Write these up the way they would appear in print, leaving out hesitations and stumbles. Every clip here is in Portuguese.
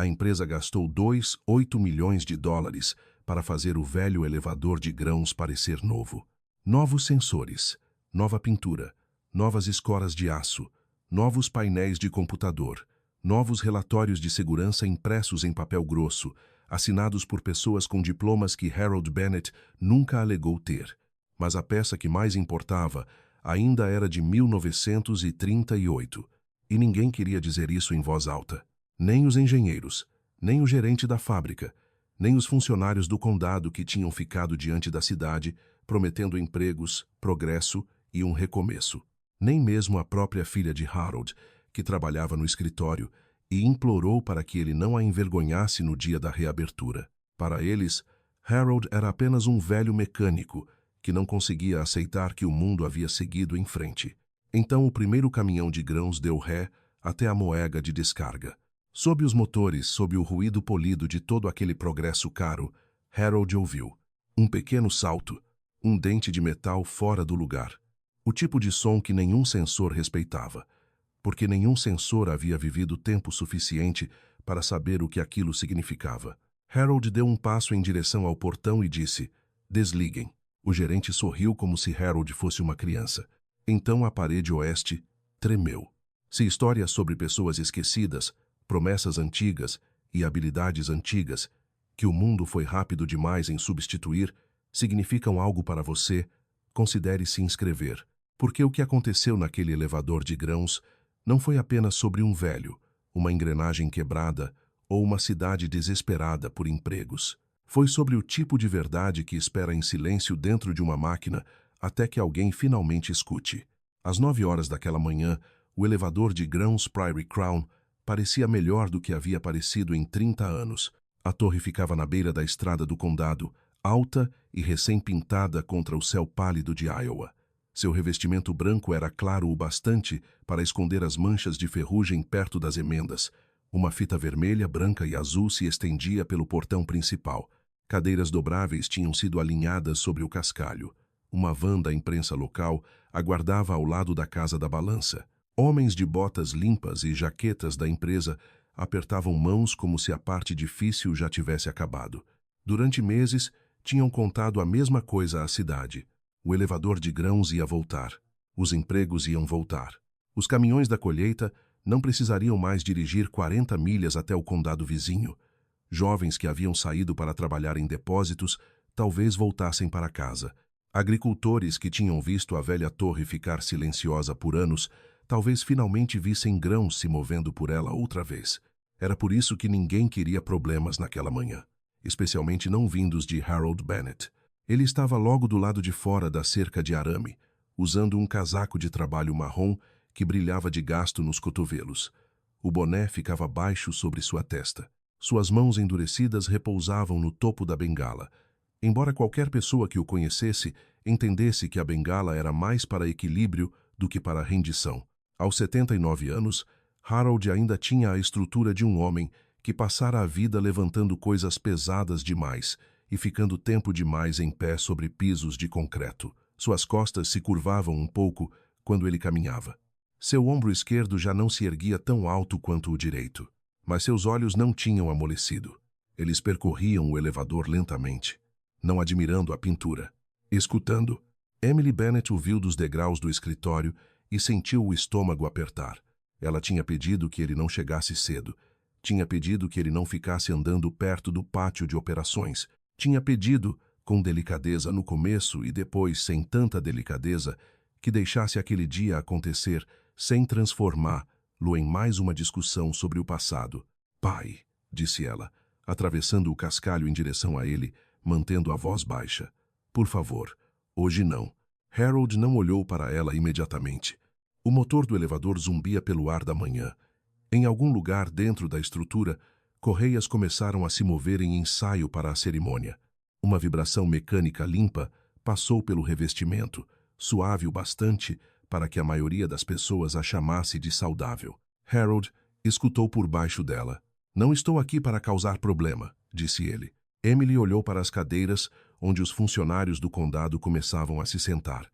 A empresa gastou 2,8 milhões de dólares para fazer o velho elevador de grãos parecer novo. Novos sensores, nova pintura, novas escoras de aço, novos painéis de computador, novos relatórios de segurança impressos em papel grosso, assinados por pessoas com diplomas que Harold Bennett nunca alegou ter. Mas a peça que mais importava ainda era de 1938, e ninguém queria dizer isso em voz alta. Nem os engenheiros, nem o gerente da fábrica, nem os funcionários do condado que tinham ficado diante da cidade, prometendo empregos, progresso e um recomeço. Nem mesmo a própria filha de Harold, que trabalhava no escritório, e implorou para que ele não a envergonhasse no dia da reabertura. Para eles, Harold era apenas um velho mecânico que não conseguia aceitar que o mundo havia seguido em frente. Então o primeiro caminhão de grãos deu ré até a moega de descarga. Sob os motores, sob o ruído polido de todo aquele progresso caro, Harold ouviu um pequeno salto, um dente de metal fora do lugar. O tipo de som que nenhum sensor respeitava, porque nenhum sensor havia vivido tempo suficiente para saber o que aquilo significava. Harold deu um passo em direção ao portão e disse: "Desliguem." O gerente sorriu como se Harold fosse uma criança. Então a parede oeste tremeu. Se histórias sobre pessoas esquecidas, promessas antigas e habilidades antigas, que o mundo foi rápido demais em substituir, significam algo para você, considere se inscrever, porque o que aconteceu naquele elevador de grãos não foi apenas sobre um velho, uma engrenagem quebrada ou uma cidade desesperada por empregos. Foi sobre o tipo de verdade que espera em silêncio dentro de uma máquina até que alguém finalmente escute. Às 9 horas daquela manhã, o elevador de grãos Prairie Crown parecia melhor do que havia parecido em 30 anos. A torre ficava na beira da estrada do condado, alta e recém-pintada contra o céu pálido de Iowa. Seu revestimento branco era claro o bastante para esconder as manchas de ferrugem perto das emendas. Uma fita vermelha, branca e azul se estendia pelo portão principal. Cadeiras dobráveis tinham sido alinhadas sobre o cascalho. Uma van da imprensa local aguardava ao lado da casa da balança. Homens de botas limpas e jaquetas da empresa apertavam mãos como se a parte difícil já tivesse acabado. Durante meses, tinham contado a mesma coisa à cidade. O elevador de grãos ia voltar. Os empregos iam voltar. Os caminhões da colheita não precisariam mais dirigir 40 milhas até o condado vizinho. Jovens que haviam saído para trabalhar em depósitos talvez voltassem para casa. Agricultores que tinham visto a velha torre ficar silenciosa por anos talvez finalmente vissem grãos se movendo por ela outra vez. Era por isso que ninguém queria problemas naquela manhã, especialmente não vindos de Harold Bennett. Ele estava logo do lado de fora da cerca de arame, usando um casaco de trabalho marrom que brilhava de gasto nos cotovelos. O boné ficava baixo sobre sua testa. Suas mãos endurecidas repousavam no topo da bengala, embora qualquer pessoa que o conhecesse entendesse que a bengala era mais para equilíbrio do que para rendição. Aos 79 anos, Harold ainda tinha a estrutura de um homem que passara a vida levantando coisas pesadas demais e ficando tempo demais em pé sobre pisos de concreto. Suas costas se curvavam um pouco quando ele caminhava. Seu ombro esquerdo já não se erguia tão alto quanto o direito, mas seus olhos não tinham amolecido. Eles percorriam o elevador lentamente, não admirando a pintura. Escutando, Emily Bennett o viu dos degraus do escritório e sentiu o estômago apertar. Ela tinha pedido que ele não chegasse cedo. Tinha pedido que ele não ficasse andando perto do pátio de operações. Tinha pedido, com delicadeza no começo e depois sem tanta delicadeza, que deixasse aquele dia acontecer sem transformá-lo em mais uma discussão sobre o passado. "Pai", disse ela, atravessando o cascalho em direção a ele, mantendo a voz baixa. "Por favor, hoje não." Harold não olhou para ela imediatamente. O motor do elevador zumbia pelo ar da manhã. Em algum lugar dentro da estrutura, correias começaram a se mover em ensaio para a cerimônia. Uma vibração mecânica limpa passou pelo revestimento, suave o bastante para que a maioria das pessoas a chamasse de saudável. Harold escutou por baixo dela. "Não estou aqui para causar problema", disse ele. Emily olhou para as cadeiras onde os funcionários do condado começavam a se sentar.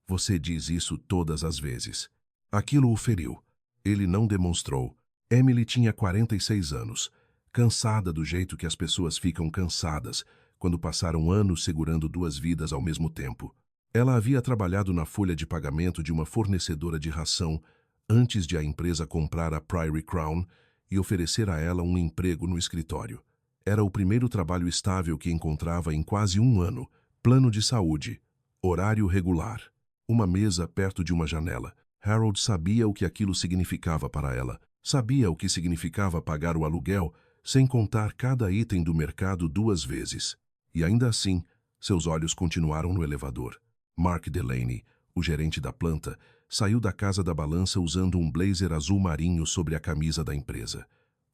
"Você diz isso todas as vezes." Aquilo o feriu. Ele não demonstrou. Emily tinha 46 anos, cansada do jeito que as pessoas ficam cansadas quando passaram anos segurando duas vidas ao mesmo tempo. Ela havia trabalhado na folha de pagamento de uma fornecedora de ração antes de a empresa comprar a Prairie Crown e oferecer a ela um emprego no escritório. Era o primeiro trabalho estável que encontrava em quase um ano, plano de saúde, horário regular, uma mesa perto de uma janela. Harold sabia o que aquilo significava para ela. Sabia o que significava pagar o aluguel sem contar cada item do mercado duas vezes. E ainda assim, seus olhos continuaram no elevador. Mark Delaney, o gerente da planta, saiu da casa da balança usando um blazer azul marinho sobre a camisa da empresa.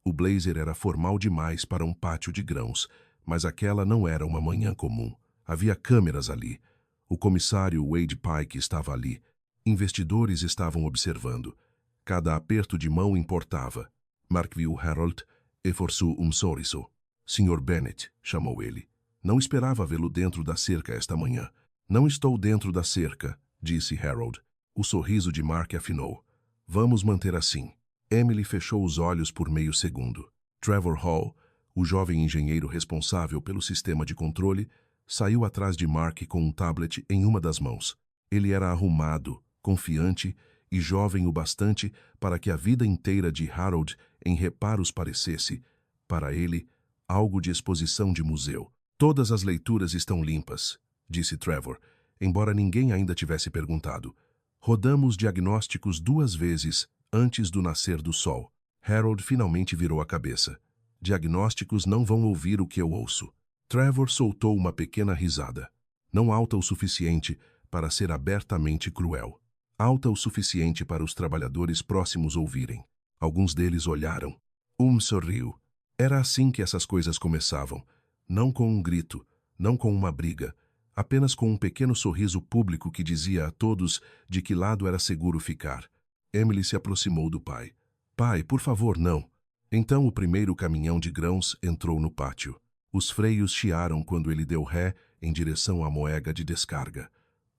O blazer era formal demais para um pátio de grãos, mas aquela não era uma manhã comum. Havia câmeras ali. O comissário Wade Pike estava ali. Investidores estavam observando. Cada aperto de mão importava. Mark viu Harold e forçou um sorriso. Sr. Bennett, chamou ele. Não esperava vê-lo dentro da cerca esta manhã. Não estou dentro da cerca, disse Harold. O sorriso de Mark afinou. Vamos manter assim. Emily fechou os olhos por meio segundo. Trevor Hall, o jovem engenheiro responsável pelo sistema de controle, saiu atrás de Mark com um tablet em uma das mãos. Ele era arrumado, confiante e jovem o bastante para que a vida inteira de Harold em reparos parecesse, para ele, algo de exposição de museu. Todas as leituras estão limpas, disse Trevor, embora ninguém ainda tivesse perguntado. Rodamos diagnósticos 2 vezes antes do nascer do sol. Harold finalmente virou a cabeça. Diagnósticos não vão ouvir o que eu ouço. Trevor soltou uma pequena risada. Não alta o suficiente para ser abertamente cruel. Alta o suficiente para os trabalhadores próximos ouvirem. Alguns deles olharam. Sorriu. Era assim que essas coisas começavam. Não com um grito, não com uma briga, apenas com um pequeno sorriso público que dizia a todos de que lado era seguro ficar. Emily se aproximou do pai. Pai, por favor, não. Então o primeiro caminhão de grãos entrou no pátio. Os freios chiaram quando ele deu ré em direção à moega de descarga.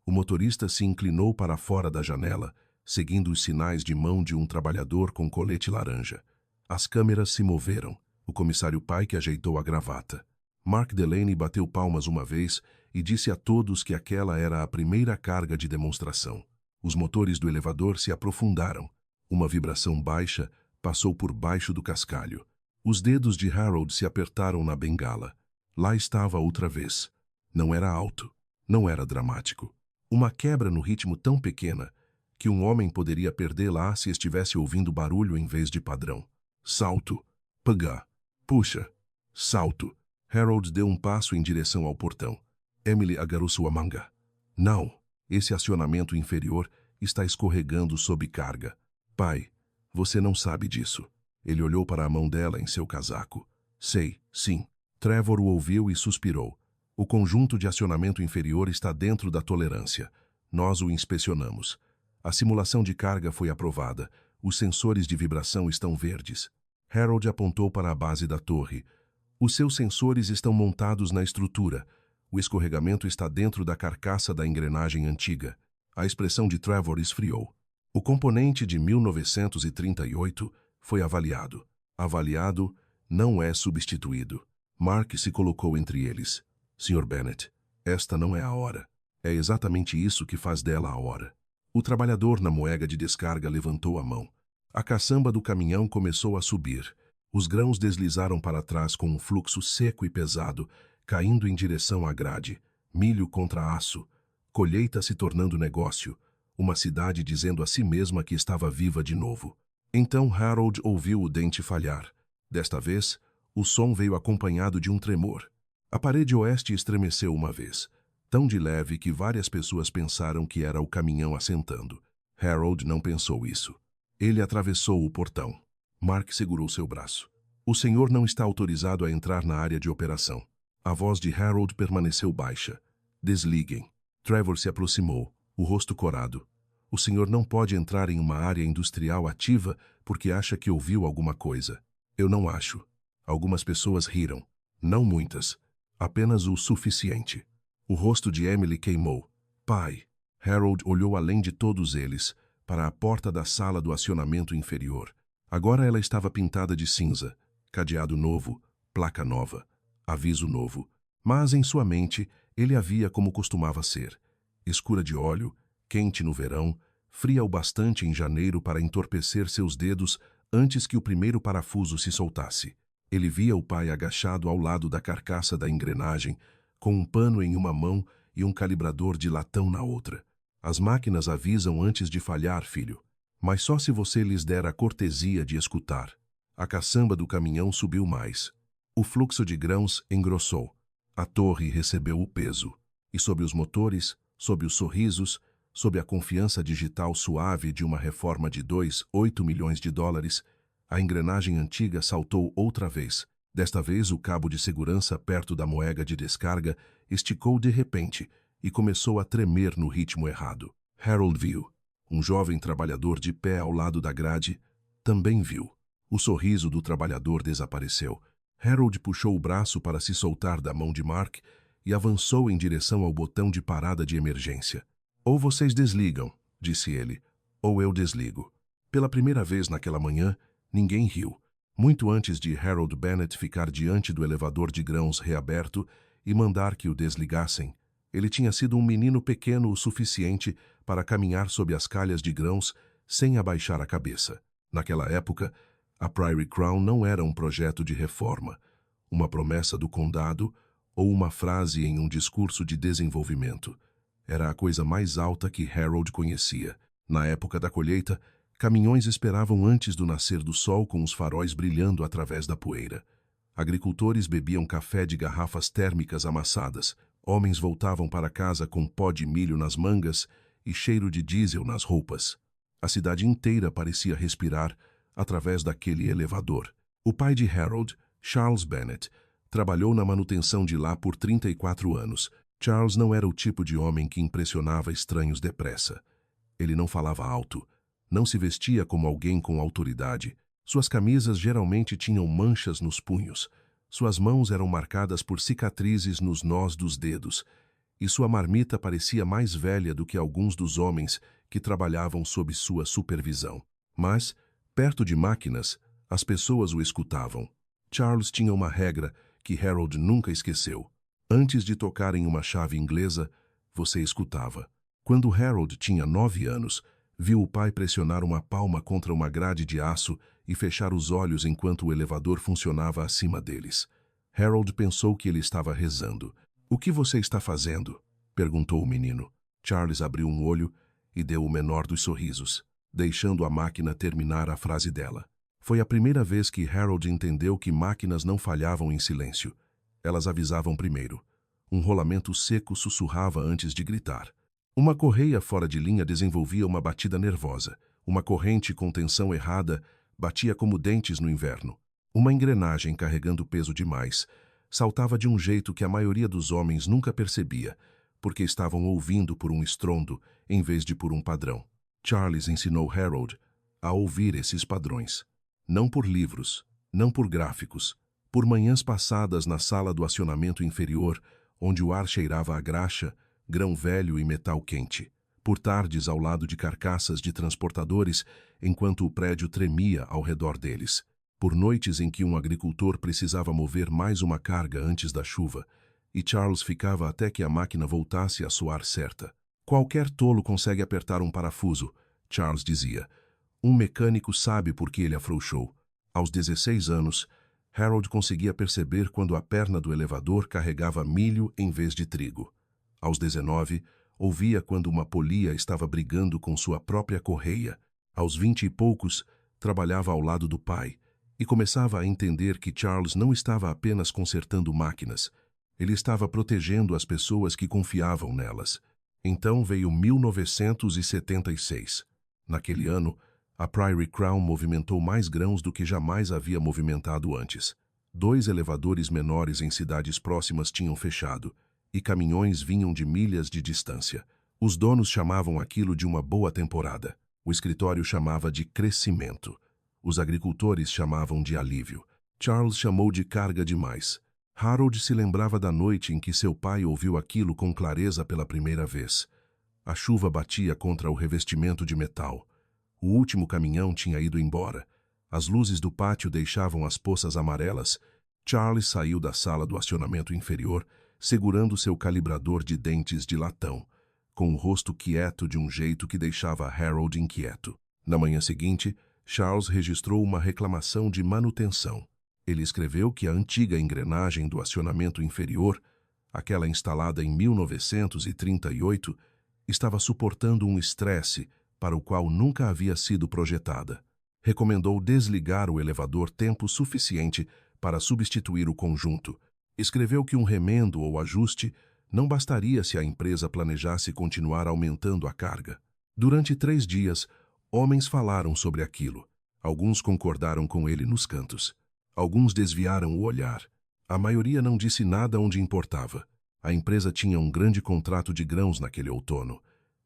O motorista se inclinou para fora da janela, seguindo os sinais de mão de um trabalhador com colete laranja. As câmeras se moveram. O comissário Pike ajeitou a gravata. Mark Delaney bateu palmas uma vez e disse a todos que aquela era a primeira carga de demonstração. Os motores do elevador se aprofundaram. Uma vibração baixa passou por baixo do cascalho. Os dedos de Harold se apertaram na bengala. Lá estava outra vez. Não era alto. Não era dramático. Uma quebra no ritmo tão pequena que um homem poderia perdê-la se estivesse ouvindo barulho em vez de padrão. Salto. Pagá. Puxa. Salto. Harold deu um passo em direção ao portão. Emily agarrou sua manga. Não. Esse acionamento inferior está escorregando sob carga. Pai, você não sabe disso. Ele olhou para a mão dela em seu casaco. Sei, sim. Trevor o ouviu e suspirou. O conjunto de acionamento inferior está dentro da tolerância. Nós o inspecionamos. A simulação de carga foi aprovada. Os sensores de vibração estão verdes. Harold apontou para a base da torre. Os seus sensores estão montados na estrutura. O escorregamento está dentro da carcaça da engrenagem antiga. A expressão de Trevor esfriou. O componente de 1938 foi avaliado. Avaliado não é substituído. Mark se colocou entre eles. Sr. Bennett, esta não é a hora. É exatamente isso que faz dela a hora. O trabalhador na moega de descarga levantou a mão. A caçamba do caminhão começou a subir. Os grãos deslizaram para trás com um fluxo seco e pesado, caindo em direção à grade. Milho contra aço. Colheita se tornando negócio. Uma cidade dizendo a si mesma que estava viva de novo. Então Harold ouviu o dente falhar. Desta vez, o som veio acompanhado de um tremor. A parede oeste estremeceu uma vez, tão de leve que várias pessoas pensaram que era o caminhão assentando. Harold não pensou isso. Ele atravessou o portão. Mark segurou seu braço. O senhor não está autorizado a entrar na área de operação. A voz de Harold permaneceu baixa. Desliguem. Trevor se aproximou, o rosto corado. O senhor não pode entrar em uma área industrial ativa porque acha que ouviu alguma coisa. Eu não acho. Algumas pessoas riram. Não muitas. Apenas o suficiente. O rosto de Emily queimou. Pai. Harold olhou além de todos eles, para a porta da sala do acionamento inferior. Agora ela estava pintada de cinza, cadeado novo, placa nova, aviso novo. Mas em sua mente, ele a via como costumava ser. Escura de óleo, quente no verão, fria o bastante em janeiro para entorpecer seus dedos antes que o primeiro parafuso se soltasse. Ele via o pai agachado ao lado da carcaça da engrenagem, com um pano em uma mão e um calibrador de latão na outra. As máquinas avisam antes de falhar, filho, mas só se você lhes der a cortesia de escutar. A caçamba do caminhão subiu mais. O fluxo de grãos engrossou. A torre recebeu o peso. E sob os motores, sob os sorrisos, sob a confiança digital suave de uma reforma de 8 milhões de dólares, a engrenagem antiga saltou outra vez. Desta vez, o cabo de segurança perto da moega de descarga esticou de repente e começou a tremer no ritmo errado. Harold viu. Um jovem trabalhador de pé ao lado da grade também viu. O sorriso do trabalhador desapareceu. Harold puxou o braço para se soltar da mão de Mark e avançou em direção ao botão de parada de emergência. Ou vocês desligam, disse ele, ou eu desligo. Pela primeira vez naquela manhã, ninguém riu. Muito antes de Harold Bennett ficar diante do elevador de grãos reaberto e mandar que o desligassem, ele tinha sido um menino pequeno o suficiente para caminhar sob as calhas de grãos sem abaixar a cabeça. Naquela época, a Prairie Crown não era um projeto de reforma, uma promessa do condado ou uma frase em um discurso de desenvolvimento. Era a coisa mais alta que Harold conhecia. Na época da colheita, caminhões esperavam antes do nascer do sol com os faróis brilhando através da poeira. Agricultores bebiam café de garrafas térmicas amassadas. Homens voltavam para casa com pó de milho nas mangas e cheiro de diesel nas roupas. A cidade inteira parecia respirar através daquele elevador. O pai de Harold, Charles Bennett, trabalhou na manutenção de lá por 34 anos. Charles não era o tipo de homem que impressionava estranhos depressa. Ele não falava alto, não se vestia como alguém com autoridade. Suas camisas geralmente tinham manchas nos punhos. Suas mãos eram marcadas por cicatrizes nos nós dos dedos, e sua marmita parecia mais velha do que alguns dos homens que trabalhavam sob sua supervisão. Mas, perto de máquinas, as pessoas o escutavam. Charles tinha uma regra que Harold nunca esqueceu. Antes de tocar em uma chave inglesa, você escutava. Quando Harold tinha 9 anos, viu o pai pressionar uma palma contra uma grade de aço e fechar os olhos enquanto o elevador funcionava acima deles. Harold pensou que ele estava rezando. "O que você está fazendo?" perguntou o menino. Charles abriu um olho e deu o menor dos sorrisos, deixando a máquina terminar a frase dela. Foi a primeira vez que Harold entendeu que máquinas não falhavam em silêncio. Elas avisavam primeiro. Um rolamento seco sussurrava antes de gritar. Uma correia fora de linha desenvolvia uma batida nervosa. Uma corrente com tensão errada batia como dentes no inverno. Uma engrenagem carregando peso demais saltava de um jeito que a maioria dos homens nunca percebia, porque estavam ouvindo por um estrondo em vez de por um padrão. Charles ensinou Harold a ouvir esses padrões. Não por livros, não por gráficos, por manhãs passadas na sala do acionamento inferior, onde o ar cheirava a graxa, grão velho e metal quente. Por tardes ao lado de carcaças de transportadores, enquanto o prédio tremia ao redor deles. Por noites em que um agricultor precisava mover mais uma carga antes da chuva, e Charles ficava até que a máquina voltasse a soar certa. "Qualquer tolo consegue apertar um parafuso", Charles dizia. "Um mecânico sabe por que ele afrouxou." Aos 16 anos, Harold conseguia perceber quando a perna do elevador carregava milho em vez de trigo. Aos 19, ouvia quando uma polia estava brigando com sua própria correia. Aos 20 e poucos, trabalhava ao lado do pai e começava a entender que Charles não estava apenas consertando máquinas, ele estava protegendo as pessoas que confiavam nelas. Então veio 1976. Naquele ano, a Prairie Crown movimentou mais grãos do que jamais havia movimentado antes. 2 elevadores menores em cidades próximas tinham fechado, e caminhões vinham de milhas de distância. Os donos chamavam aquilo de uma boa temporada. O escritório chamava de crescimento. Os agricultores chamavam de alívio. Charles chamou de carga demais. Harold se lembrava da noite em que seu pai ouviu aquilo com clareza pela primeira vez. A chuva batia contra o revestimento de metal. O último caminhão tinha ido embora. As luzes do pátio deixavam as poças amarelas. Charles saiu da sala do acionamento inferior, segurando seu calibrador de dentes de latão, com o rosto quieto de um jeito que deixava Harold inquieto. Na manhã seguinte, Charles registrou uma reclamação de manutenção. Ele escreveu que a antiga engrenagem do acionamento inferior, aquela instalada em 1938, estava suportando um estresse para o qual nunca havia sido projetada. Recomendou desligar o elevador tempo suficiente para substituir o conjunto. Escreveu que um remendo ou ajuste não bastaria se a empresa planejasse continuar aumentando a carga. Durante 3 dias, homens falaram sobre aquilo. Alguns concordaram com ele nos cantos. Alguns desviaram o olhar. A maioria não disse nada onde importava. A empresa tinha um grande contrato de grãos naquele outono.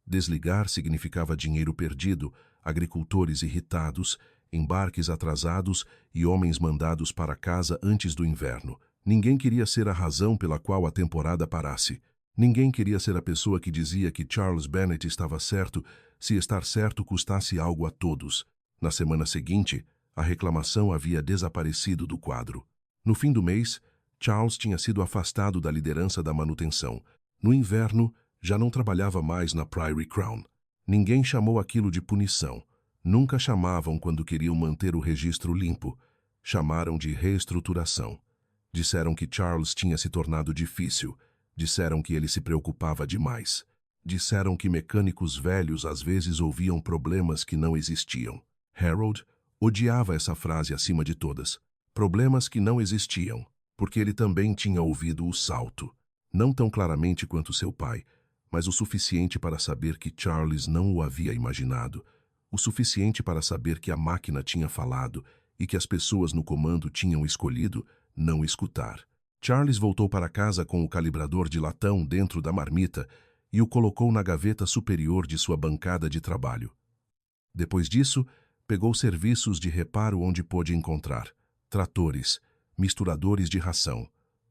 Desligar significava dinheiro perdido, agricultores irritados, embarques atrasados e homens mandados para casa antes do inverno. Ninguém queria ser a razão pela qual a temporada parasse. Ninguém queria ser a pessoa que dizia que Charles Bennet estava certo se estar certo custasse algo a todos. Na semana seguinte, a reclamação havia desaparecido do quadro. No fim do mês, Charles tinha sido afastado da liderança da manutenção. No inverno, já não trabalhava mais na Prairie Crown. Ninguém chamou aquilo de punição. Nunca chamavam quando queriam manter o registro limpo. Chamaram de reestruturação. Disseram que Charles tinha se tornado difícil. Disseram que ele se preocupava demais. Disseram que mecânicos velhos às vezes ouviam problemas que não existiam. Harold odiava essa frase acima de todas. Problemas que não existiam, porque ele também tinha ouvido o salto. Não tão claramente quanto seu pai, mas o suficiente para saber que Charles não o havia imaginado. O suficiente para saber que a máquina tinha falado e que as pessoas no comando tinham escolhido não escutar. Charles voltou para casa com o calibrador de latão dentro da marmita e o colocou na gaveta superior de sua bancada de trabalho. Depois disso, pegou serviços de reparo onde pôde encontrar tratores, misturadores de ração,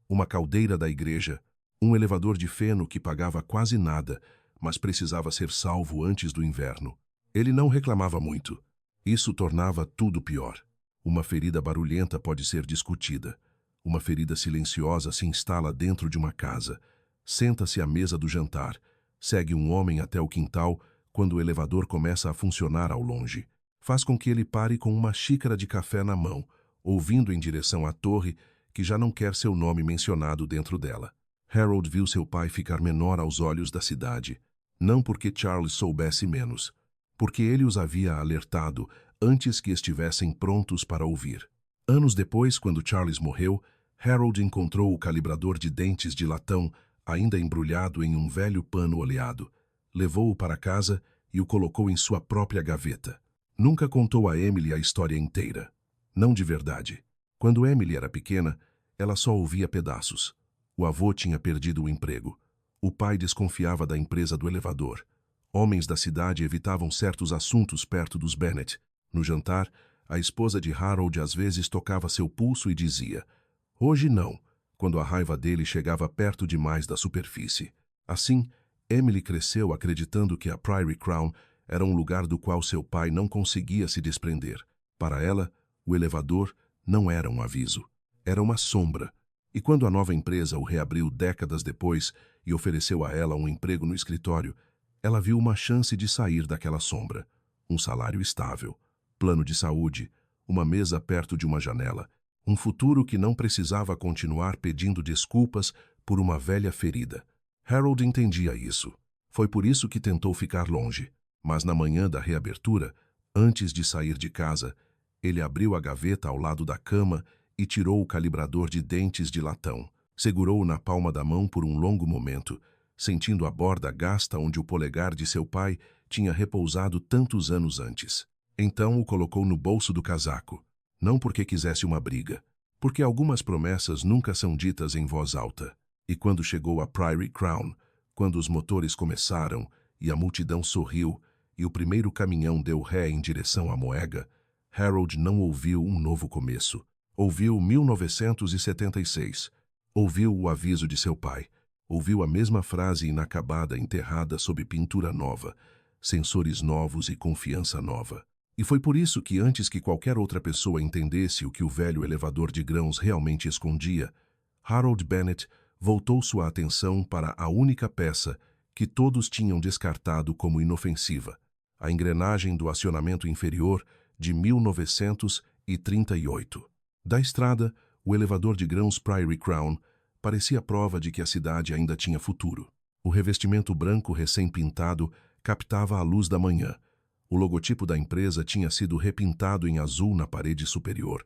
uma caldeira da igreja, um elevador de feno que pagava quase nada, mas precisava ser salvo antes do inverno. Ele não reclamava muito. Isso tornava tudo pior. Uma ferida barulhenta pode ser discutida. Uma ferida silenciosa se instala dentro de uma casa. Senta-se à mesa do jantar. Segue um homem até o quintal quando o elevador começa a funcionar ao longe. Faz com que ele pare com uma xícara de café na mão, ouvindo em direção à torre que já não quer seu nome mencionado dentro dela. Harold viu seu pai ficar menor aos olhos da cidade. Não porque Charles soubesse menos, porque ele os havia alertado antes que estivessem prontos para ouvir. Anos depois, quando Charles morreu, Harold encontrou o calibrador de dentes de latão ainda embrulhado em um velho pano oleado. Levou-o para casa e o colocou em sua própria gaveta. Nunca contou a Emily a história inteira. Não de verdade. Quando Emily era pequena, ela só ouvia pedaços. O avô tinha perdido o emprego. O pai desconfiava da empresa do elevador. Homens da cidade evitavam certos assuntos perto dos Bennet. No jantar, a esposa de Harold às vezes tocava seu pulso e dizia: "Hoje não", quando a raiva dele chegava perto demais da superfície. Assim, Emily cresceu acreditando que a Prairie Crown era um lugar do qual seu pai não conseguia se desprender. Para ela, o elevador não era um aviso. Era uma sombra. E quando a nova empresa o reabriu décadas depois e ofereceu a ela um emprego no escritório, ela viu uma chance de sair daquela sombra. Um salário estável, plano de saúde, uma mesa perto de uma janela, um futuro que não precisava continuar pedindo desculpas por uma velha ferida. Harold entendia isso. Foi por isso que tentou ficar longe. Mas na manhã da reabertura, antes de sair de casa, ele abriu a gaveta ao lado da cama e tirou o calibrador de dentes de latão. Segurou-o na palma da mão por um longo momento, sentindo a borda gasta onde o polegar de seu pai tinha repousado tantos anos antes. Então o colocou no bolso do casaco, não porque quisesse uma briga, porque algumas promessas nunca são ditas em voz alta. E quando chegou a Prairie Crown, quando os motores começaram e a multidão sorriu e o primeiro caminhão deu ré em direção à Moega, Harold não ouviu um novo começo. Ouviu 1976. Ouviu o aviso de seu pai. Ouviu a mesma frase inacabada enterrada sob pintura nova, sensores novos e confiança nova. E foi por isso que, antes que qualquer outra pessoa entendesse o que o velho elevador de grãos realmente escondia, Harold Bennett voltou sua atenção para a única peça que todos tinham descartado como inofensiva, a engrenagem do acionamento inferior de 1938. Da estrada, o elevador de grãos Prairie Crown parecia prova de que a cidade ainda tinha futuro. O revestimento branco recém-pintado captava a luz da manhã. O logotipo da empresa tinha sido repintado em azul na parede superior.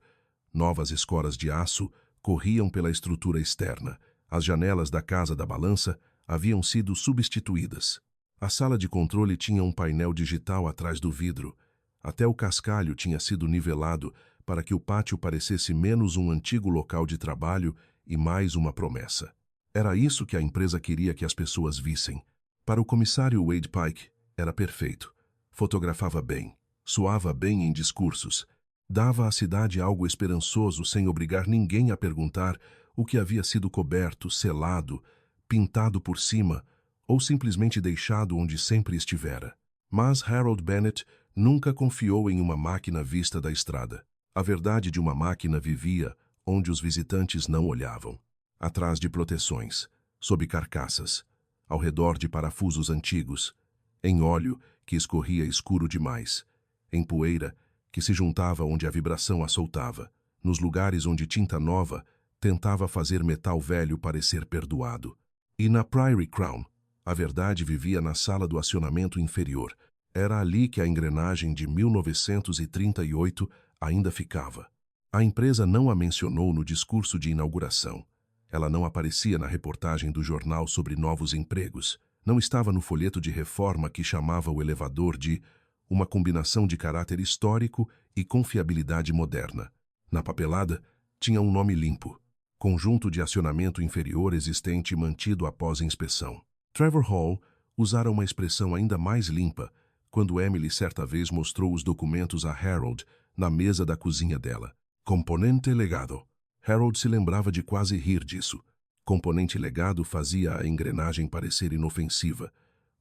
Novas escoras de aço corriam pela estrutura externa. As janelas da casa da balança haviam sido substituídas. A sala de controle tinha um painel digital atrás do vidro. Até o cascalho tinha sido nivelado para que o pátio parecesse menos um antigo local de trabalho e mais uma promessa. Era isso que a empresa queria que as pessoas vissem. Para o comissário Wade Pike, era perfeito. Fotografava bem, soava bem em discursos, dava à cidade algo esperançoso sem obrigar ninguém a perguntar o que havia sido coberto, selado, pintado por cima ou simplesmente deixado onde sempre estivera. Mas Harold Bennett nunca confiou em uma máquina vista da estrada. A verdade de uma máquina vivia onde os visitantes não olhavam. Atrás de proteções, sob carcaças, ao redor de parafusos antigos, em óleo que escorria escuro demais, em poeira que se juntava onde a vibração a soltava, nos lugares onde tinta nova tentava fazer metal velho parecer perdoado. E na Prairie Crown, a verdade vivia na sala do acionamento inferior. Era ali que a engrenagem de 1938 ainda ficava. A empresa não a mencionou no discurso de inauguração. Ela não aparecia na reportagem do jornal sobre novos empregos. Não estava no folheto de reforma que chamava o elevador de uma combinação de caráter histórico e confiabilidade moderna. Na papelada, tinha um nome limpo: conjunto de acionamento inferior existente mantido após inspeção. Trevor Hall usara uma expressão ainda mais limpa quando Emily certa vez mostrou os documentos a Harold na mesa da cozinha dela. Componente legado. Harold se lembrava de quase rir disso. Componente legado fazia a engrenagem parecer inofensiva,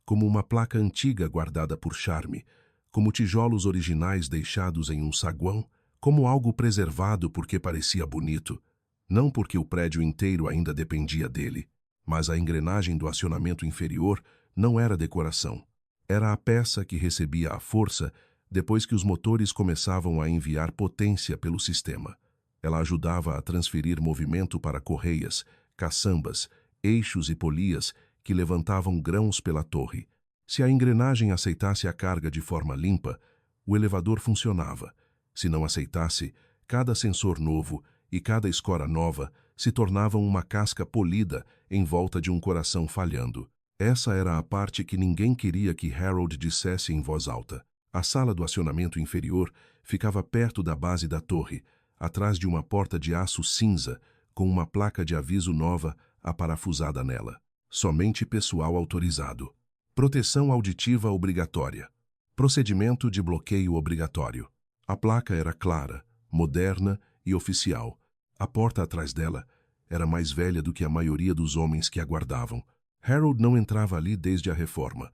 como uma placa antiga guardada por charme, como tijolos originais deixados em um saguão, como algo preservado porque parecia bonito, não porque o prédio inteiro ainda dependia dele. Mas a engrenagem do acionamento inferior não era decoração. Era a peça que recebia a força depois que os motores começavam a enviar potência pelo sistema. Ela ajudava a transferir movimento para correias, caçambas, eixos e polias que levantavam grãos pela torre. Se a engrenagem aceitasse a carga de forma limpa, o elevador funcionava. Se não aceitasse, cada sensor novo e cada escora nova se tornavam uma casca polida em volta de um coração falhando. Essa era a parte que ninguém queria que Harold dissesse em voz alta. A sala do acionamento inferior ficava perto da base da torre, atrás de uma porta de aço cinza, com uma placa de aviso nova aparafusada nela. Somente pessoal autorizado. Proteção auditiva obrigatória. Procedimento de bloqueio obrigatório. A placa era clara, moderna e oficial. A porta atrás dela era mais velha do que a maioria dos homens que aguardavam. Harold não entrava ali desde a reforma,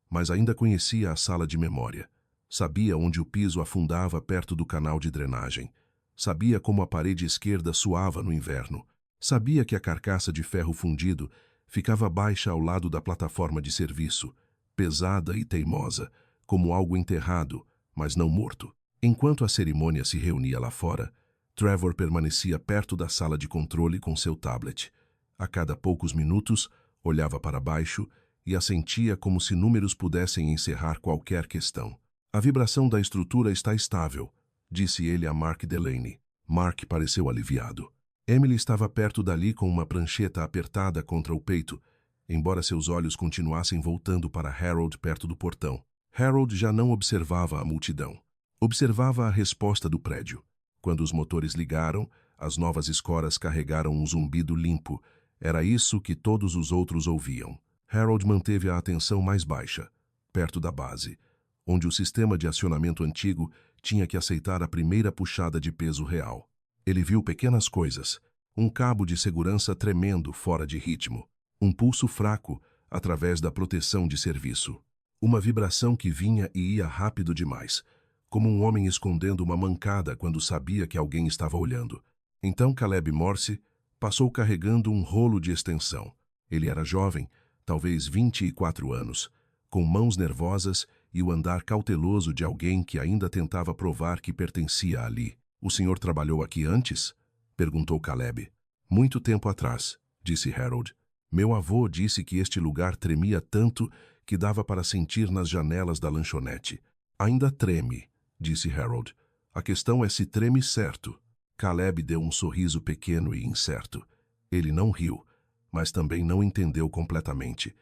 mas ainda conhecia a sala de memória. Sabia onde o piso afundava perto do canal de drenagem. Sabia como a parede esquerda suava no inverno. Sabia que a carcaça de ferro fundido ficava baixa ao lado da plataforma de serviço, pesada e teimosa, como algo enterrado, mas não morto. Enquanto a cerimônia se reunia lá fora, Trevor permanecia perto da sala de controle com seu tablet. A cada poucos minutos, olhava para baixo e assentia como se números pudessem encerrar qualquer questão. A vibração da estrutura está estável, disse ele a Mark Delaney. Mark pareceu aliviado. Emily estava perto dali com uma prancheta apertada contra o peito, embora seus olhos continuassem voltando para Harold perto do portão. Harold já não observava a multidão. Observava a resposta do prédio. Quando os motores ligaram, as novas escoras carregaram um zumbido limpo. Era isso que todos os outros ouviam. Harold manteve a atenção mais baixa, perto da base, onde o sistema de acionamento antigo tinha que aceitar a primeira puxada de peso real. Ele viu pequenas coisas, um cabo de segurança tremendo fora de ritmo, um pulso fraco através da proteção de serviço, uma vibração que vinha e ia rápido demais, como um homem escondendo uma mancada quando sabia que alguém estava olhando. Então Caleb Morse passou carregando um rolo de extensão. Ele era jovem, talvez 24 anos, com mãos nervosas e o andar cauteloso de alguém que ainda tentava provar que pertencia ali. "O senhor trabalhou aqui antes?" perguntou Caleb. "Muito tempo atrás", disse Harold. "Meu avô disse que este lugar tremia tanto que dava para sentir nas janelas da lanchonete." "Ainda treme", disse Harold. "A questão é se treme certo." Caleb deu um sorriso pequeno e incerto. Ele não riu, mas também não entendeu completamente.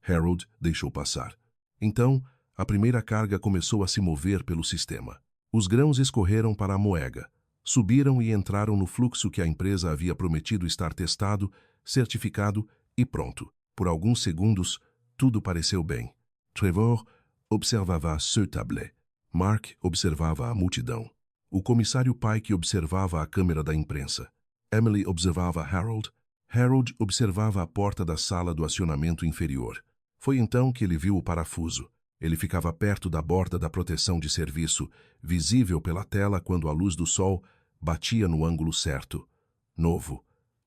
Harold deixou passar. Então, a primeira carga começou a se mover pelo sistema. Os grãos escorreram para a moega, subiram e entraram no fluxo que a empresa havia prometido estar testado, certificado e pronto. Por alguns segundos, tudo pareceu bem. Trevor observava seu tablet. Mark observava a multidão. O comissário Pike observava a câmera da imprensa. Emily observava Harold. Harold observava a porta da sala do acionamento inferior. Foi então que ele viu o parafuso. Ele ficava perto da borda da proteção de serviço, visível pela tela quando a luz do sol batia no ângulo certo. Novo,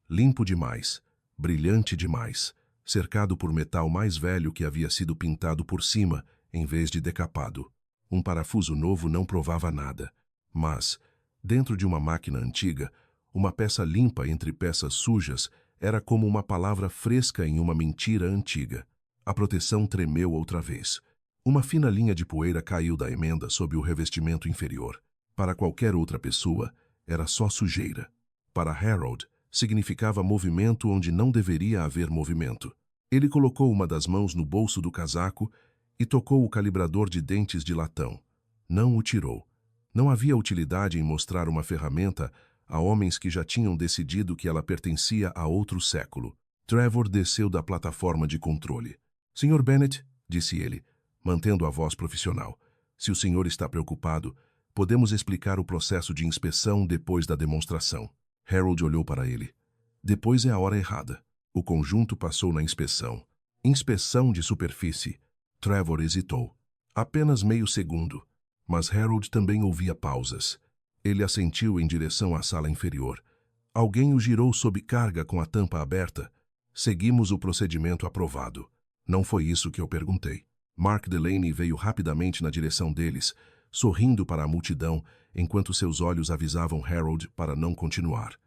limpo demais, brilhante demais, cercado por metal mais velho que havia sido pintado por cima, em vez de decapado. Um parafuso novo não provava nada. Mas, dentro de uma máquina antiga, uma peça limpa entre peças sujas era como uma palavra fresca em uma mentira antiga. A proteção tremeu outra vez. Uma fina linha de poeira caiu da emenda sob o revestimento inferior. Para qualquer outra pessoa, era só sujeira. Para Harold, significava movimento onde não deveria haver movimento. Ele colocou uma das mãos no bolso do casaco e tocou o calibrador de dentes de latão. Não o tirou. Não havia utilidade em mostrar uma ferramenta a homens que já tinham decidido que ela pertencia a outro século. Trevor desceu da plataforma de controle. "Sr. Bennett", disse ele, mantendo a voz profissional, "se o senhor está preocupado, podemos explicar o processo de inspeção depois da demonstração." Harold olhou para ele. "Depois é a hora errada." O conjunto passou na inspeção. Inspeção de superfície. Trevor hesitou. Apenas meio segundo. Mas Harold também ouvia pausas. Ele assentiu em direção à sala inferior. Alguém o girou sob carga com a tampa aberta. "Seguimos o procedimento aprovado." "Não foi isso que eu perguntei." Mark Delaney veio rapidamente na direção deles, sorrindo para a multidão, enquanto seus olhos avisavam Harold para não continuar.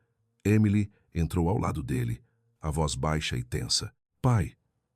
Emily entrou ao lado dele, a voz baixa e tensa. "Pai,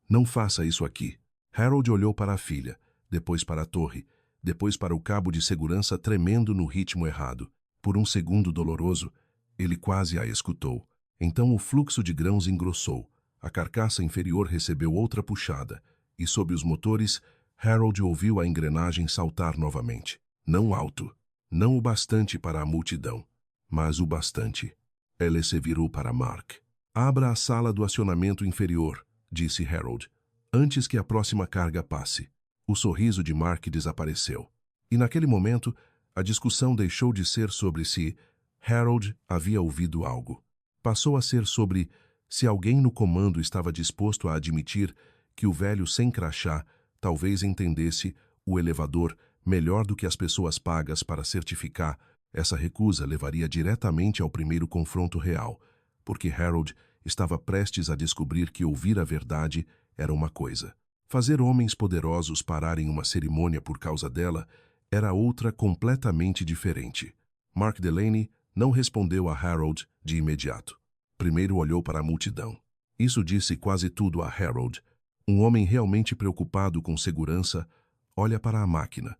não faça isso aqui." Harold olhou para a filha, depois para a torre, depois para o cabo de segurança tremendo no ritmo errado. Por um segundo doloroso, ele quase a escutou. Então o fluxo de grãos engrossou. A carcaça inferior recebeu outra puxada, e sob os motores, Harold ouviu a engrenagem saltar novamente. Não alto, não o bastante para a multidão, mas o bastante. Ele se virou para Mark. "Abra a sala do acionamento inferior", disse Harold, "antes que a próxima carga passe." O sorriso de Mark desapareceu. E naquele momento, a discussão deixou de ser sobre se Harold havia ouvido algo. Passou a ser sobre se alguém no comando estava disposto a admitir que o velho sem crachá talvez entendesse o elevador melhor do que as pessoas pagas para certificar. Essa recusa levaria diretamente ao primeiro confronto real, porque Harold estava prestes a descobrir que ouvir a verdade era uma coisa. Fazer homens poderosos pararem uma cerimônia por causa dela era outra completamente diferente. Mark Delaney não respondeu a Harold de imediato. Primeiro olhou para a multidão. Isso disse quase tudo a Harold. Um homem realmente preocupado com segurança olha para a máquina.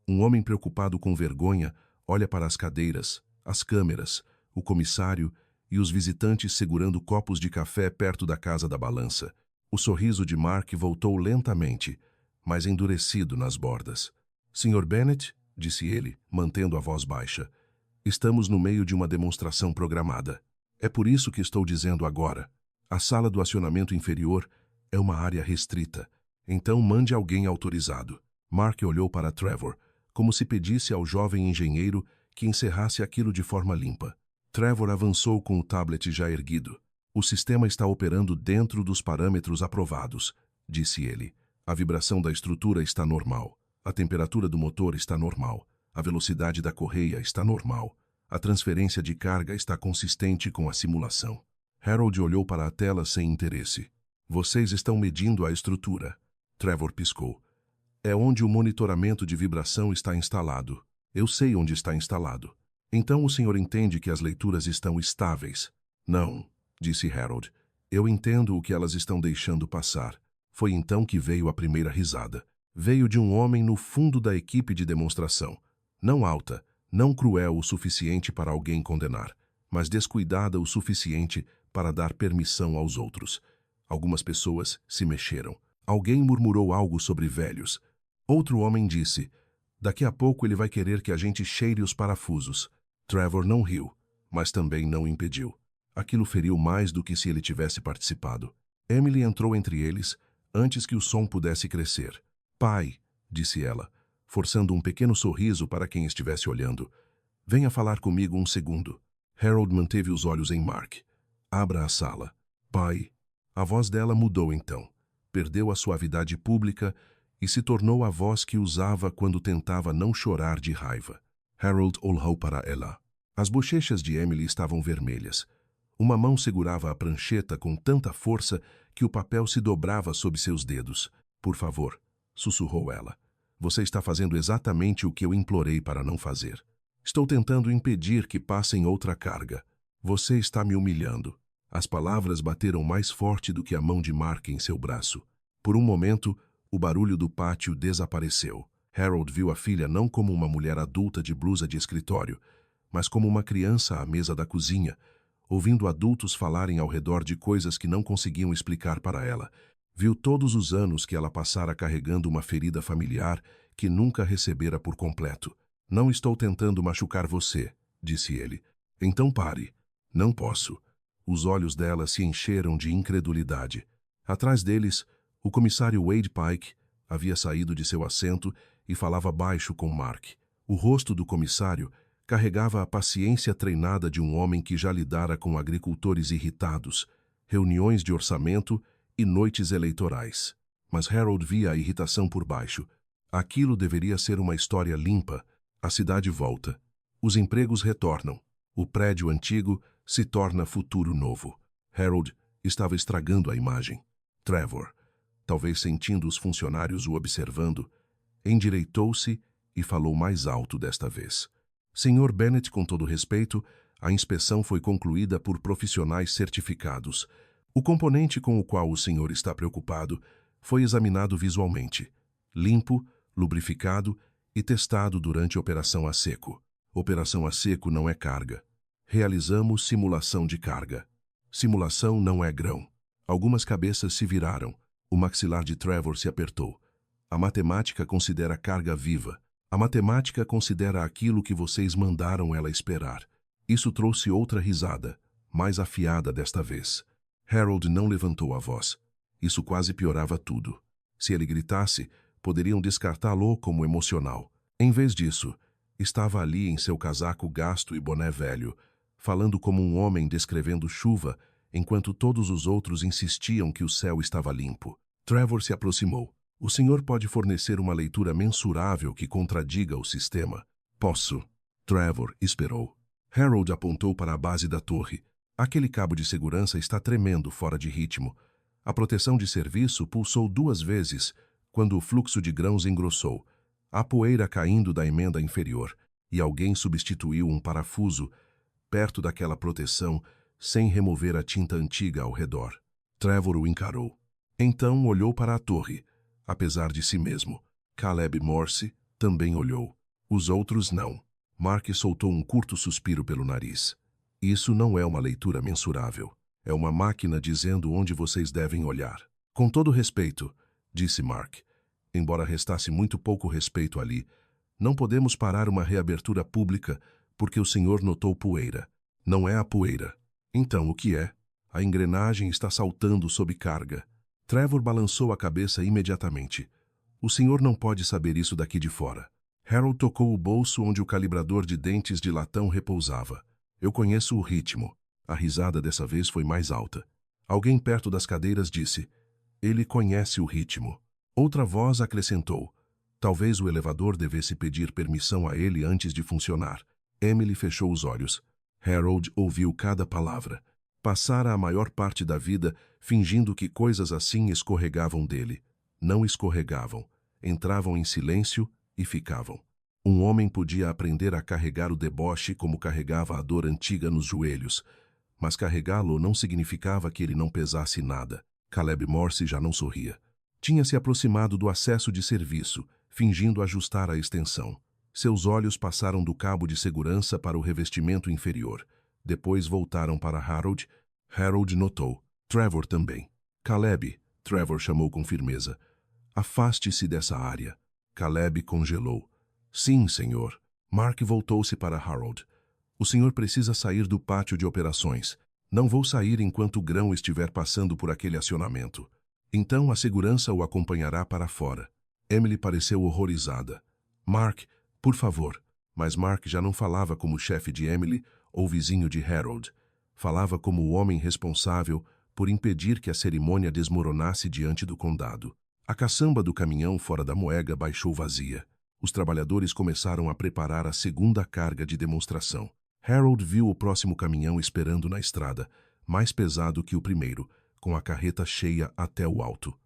Um homem preocupado com vergonha olha para as cadeiras, as câmeras, o comissário e os visitantes segurando copos de café perto da casa da balança. O sorriso de Mark voltou lentamente, mas endurecido nas bordas. "Sr. Bennett", disse ele, mantendo a voz baixa, "estamos no meio de uma demonstração programada. É por isso que estou dizendo agora. A sala do acionamento inferior é uma área restrita, então mande alguém autorizado." Mark olhou para Trevor, como se pedisse ao jovem engenheiro que encerrasse aquilo de forma limpa. Trevor avançou com o tablet já erguido. "O sistema está operando dentro dos parâmetros aprovados", disse ele. "A vibração da estrutura está normal. A temperatura do motor está normal. A velocidade da correia está normal. A transferência de carga está consistente com a simulação. Harold olhou para a tela sem interesse. Vocês estão medindo a estrutura. Trevor piscou. É onde o monitoramento de vibração está instalado. Eu sei onde está instalado. Então o senhor entende que as leituras estão estáveis? Não, disse Harold. Eu entendo o que elas estão deixando passar. Foi então que veio a primeira risada. Veio de um homem no fundo da equipe de demonstração. Não alta, não cruel o suficiente para alguém condenar, mas descuidada o suficiente para dar permissão aos outros. Algumas pessoas se mexeram. Alguém murmurou algo sobre velhos. Outro homem disse, daqui a pouco ele vai querer que a gente cheire os parafusos. Trevor não riu, mas também não impediu. Aquilo feriu mais do que se ele tivesse participado. Emily entrou entre eles antes que o som pudesse crescer. Pai, disse ela, forçando um pequeno sorriso para quem estivesse olhando. Venha falar comigo um segundo. Harold manteve os olhos em Mark. Abra a sala. Pai. A voz dela mudou então. Perdeu a suavidade pública e se tornou a voz que usava quando tentava não chorar de raiva. Harold olhou para ela. As bochechas de Emily estavam vermelhas. Uma mão segurava a prancheta com tanta força que o papel se dobrava sob seus dedos. Por favor, sussurrou ela. Você está fazendo exatamente o que eu implorei para não fazer. Estou tentando impedir que passem outra carga. Você está me humilhando. As palavras bateram mais forte do que a mão de Mark em seu braço. Por um momento, o barulho do pátio desapareceu. Harold viu a filha não como uma mulher adulta de blusa de escritório, mas como uma criança à mesa da cozinha, ouvindo adultos falarem ao redor de coisas que não conseguiam explicar para ela. Viu todos os anos que ela passara carregando uma ferida familiar que nunca recebera por completo. Não estou tentando machucar você, disse ele. Então pare. Não posso. Os olhos dela se encheram de incredulidade. Atrás deles, o comissário Wade Pike havia saído de seu assento e falava baixo com Mark. O rosto do comissário carregava a paciência treinada de um homem que já lidara com agricultores irritados, reuniões de orçamento e noites eleitorais. Mas Harold via a irritação por baixo. Aquilo deveria ser uma história limpa. A cidade volta. Os empregos retornam. O prédio antigo se torna futuro novo. Harold estava estragando a imagem. Trevor, talvez sentindo os funcionários o observando, endireitou-se e falou mais alto desta vez. Senhor Bennett, com todo respeito, a inspeção foi concluída por profissionais certificados. O componente com o qual o senhor está preocupado foi examinado visualmente, limpo, lubrificado e testado durante operação a seco. Operação a seco não é carga. Realizamos simulação de carga. Simulação não é grão. Algumas cabeças se viraram. O maxilar de Trevor se apertou. A matemática considera carga viva. A matemática considera aquilo que vocês mandaram ela esperar. Isso trouxe outra risada, mais afiada desta vez. Harold não levantou a voz. Isso quase piorava tudo. Se ele gritasse, poderiam descartá-lo como emocional. Em vez disso, estava ali em seu casaco gasto e boné velho, falando como um homem descrevendo chuva, enquanto todos os outros insistiam que o céu estava limpo. Trevor se aproximou. O senhor pode fornecer uma leitura mensurável que contradiga o sistema? Posso. Trevor esperou. Harold apontou para a base da torre. Aquele cabo de segurança está tremendo fora de ritmo. A proteção de serviço pulsou 2 vezes quando o fluxo de grãos engrossou. Há poeira caindo da emenda inferior e alguém substituiu um parafuso perto daquela proteção sem remover a tinta antiga ao redor. Trevor o encarou. Então olhou para a torre, apesar de si mesmo. Caleb Morse também olhou. Os outros não. Mark soltou um curto suspiro pelo nariz. Isso não é uma leitura mensurável. É uma máquina dizendo onde vocês devem olhar. Com todo respeito, disse Mark, embora restasse muito pouco respeito ali, não podemos parar uma reabertura pública porque o senhor notou poeira. Não é a poeira. Então, o que é? A engrenagem está saltando sob carga. Trevor balançou a cabeça imediatamente. O senhor não pode saber isso daqui de fora. Harold tocou o bolso onde o calibrador de dentes de latão repousava. Eu conheço o ritmo. A risada dessa vez foi mais alta. Alguém perto das cadeiras disse, ele conhece o ritmo. Outra voz acrescentou, Talvez o elevador devesse pedir permissão a ele antes de funcionar. Emily fechou os olhos. Harold ouviu cada palavra. Passara a maior parte da vida fingindo que coisas assim escorregavam dele. Não escorregavam. Entravam em silêncio e ficavam. Um homem podia aprender a carregar o deboche como carregava a dor antiga nos joelhos, mas carregá-lo não significava que ele não pesasse nada. Caleb Morse já não sorria. Tinha se aproximado do acesso de serviço, fingindo ajustar a extensão. Seus olhos passaram do cabo de segurança para o revestimento inferior. Depois voltaram para Harold. Harold notou. Trevor também. Caleb, Trevor chamou com firmeza. Afaste-se dessa área. Caleb congelou. Sim, senhor. Mark voltou-se para Harold. O senhor precisa sair do pátio de operações. Não vou sair enquanto o grão estiver passando por aquele acionamento. Então a segurança o acompanhará para fora. Emily pareceu horrorizada. Mark, por favor. Mas Mark já não falava como chefe de Emily ou vizinho de Harold. Falava como o homem responsável por impedir que a cerimônia desmoronasse diante do condado. A caçamba do caminhão fora da moega baixou vazia. Os trabalhadores começaram a preparar a segunda carga de demonstração. Harold viu o próximo caminhão esperando na estrada, mais pesado que o primeiro, com a carreta cheia até o alto.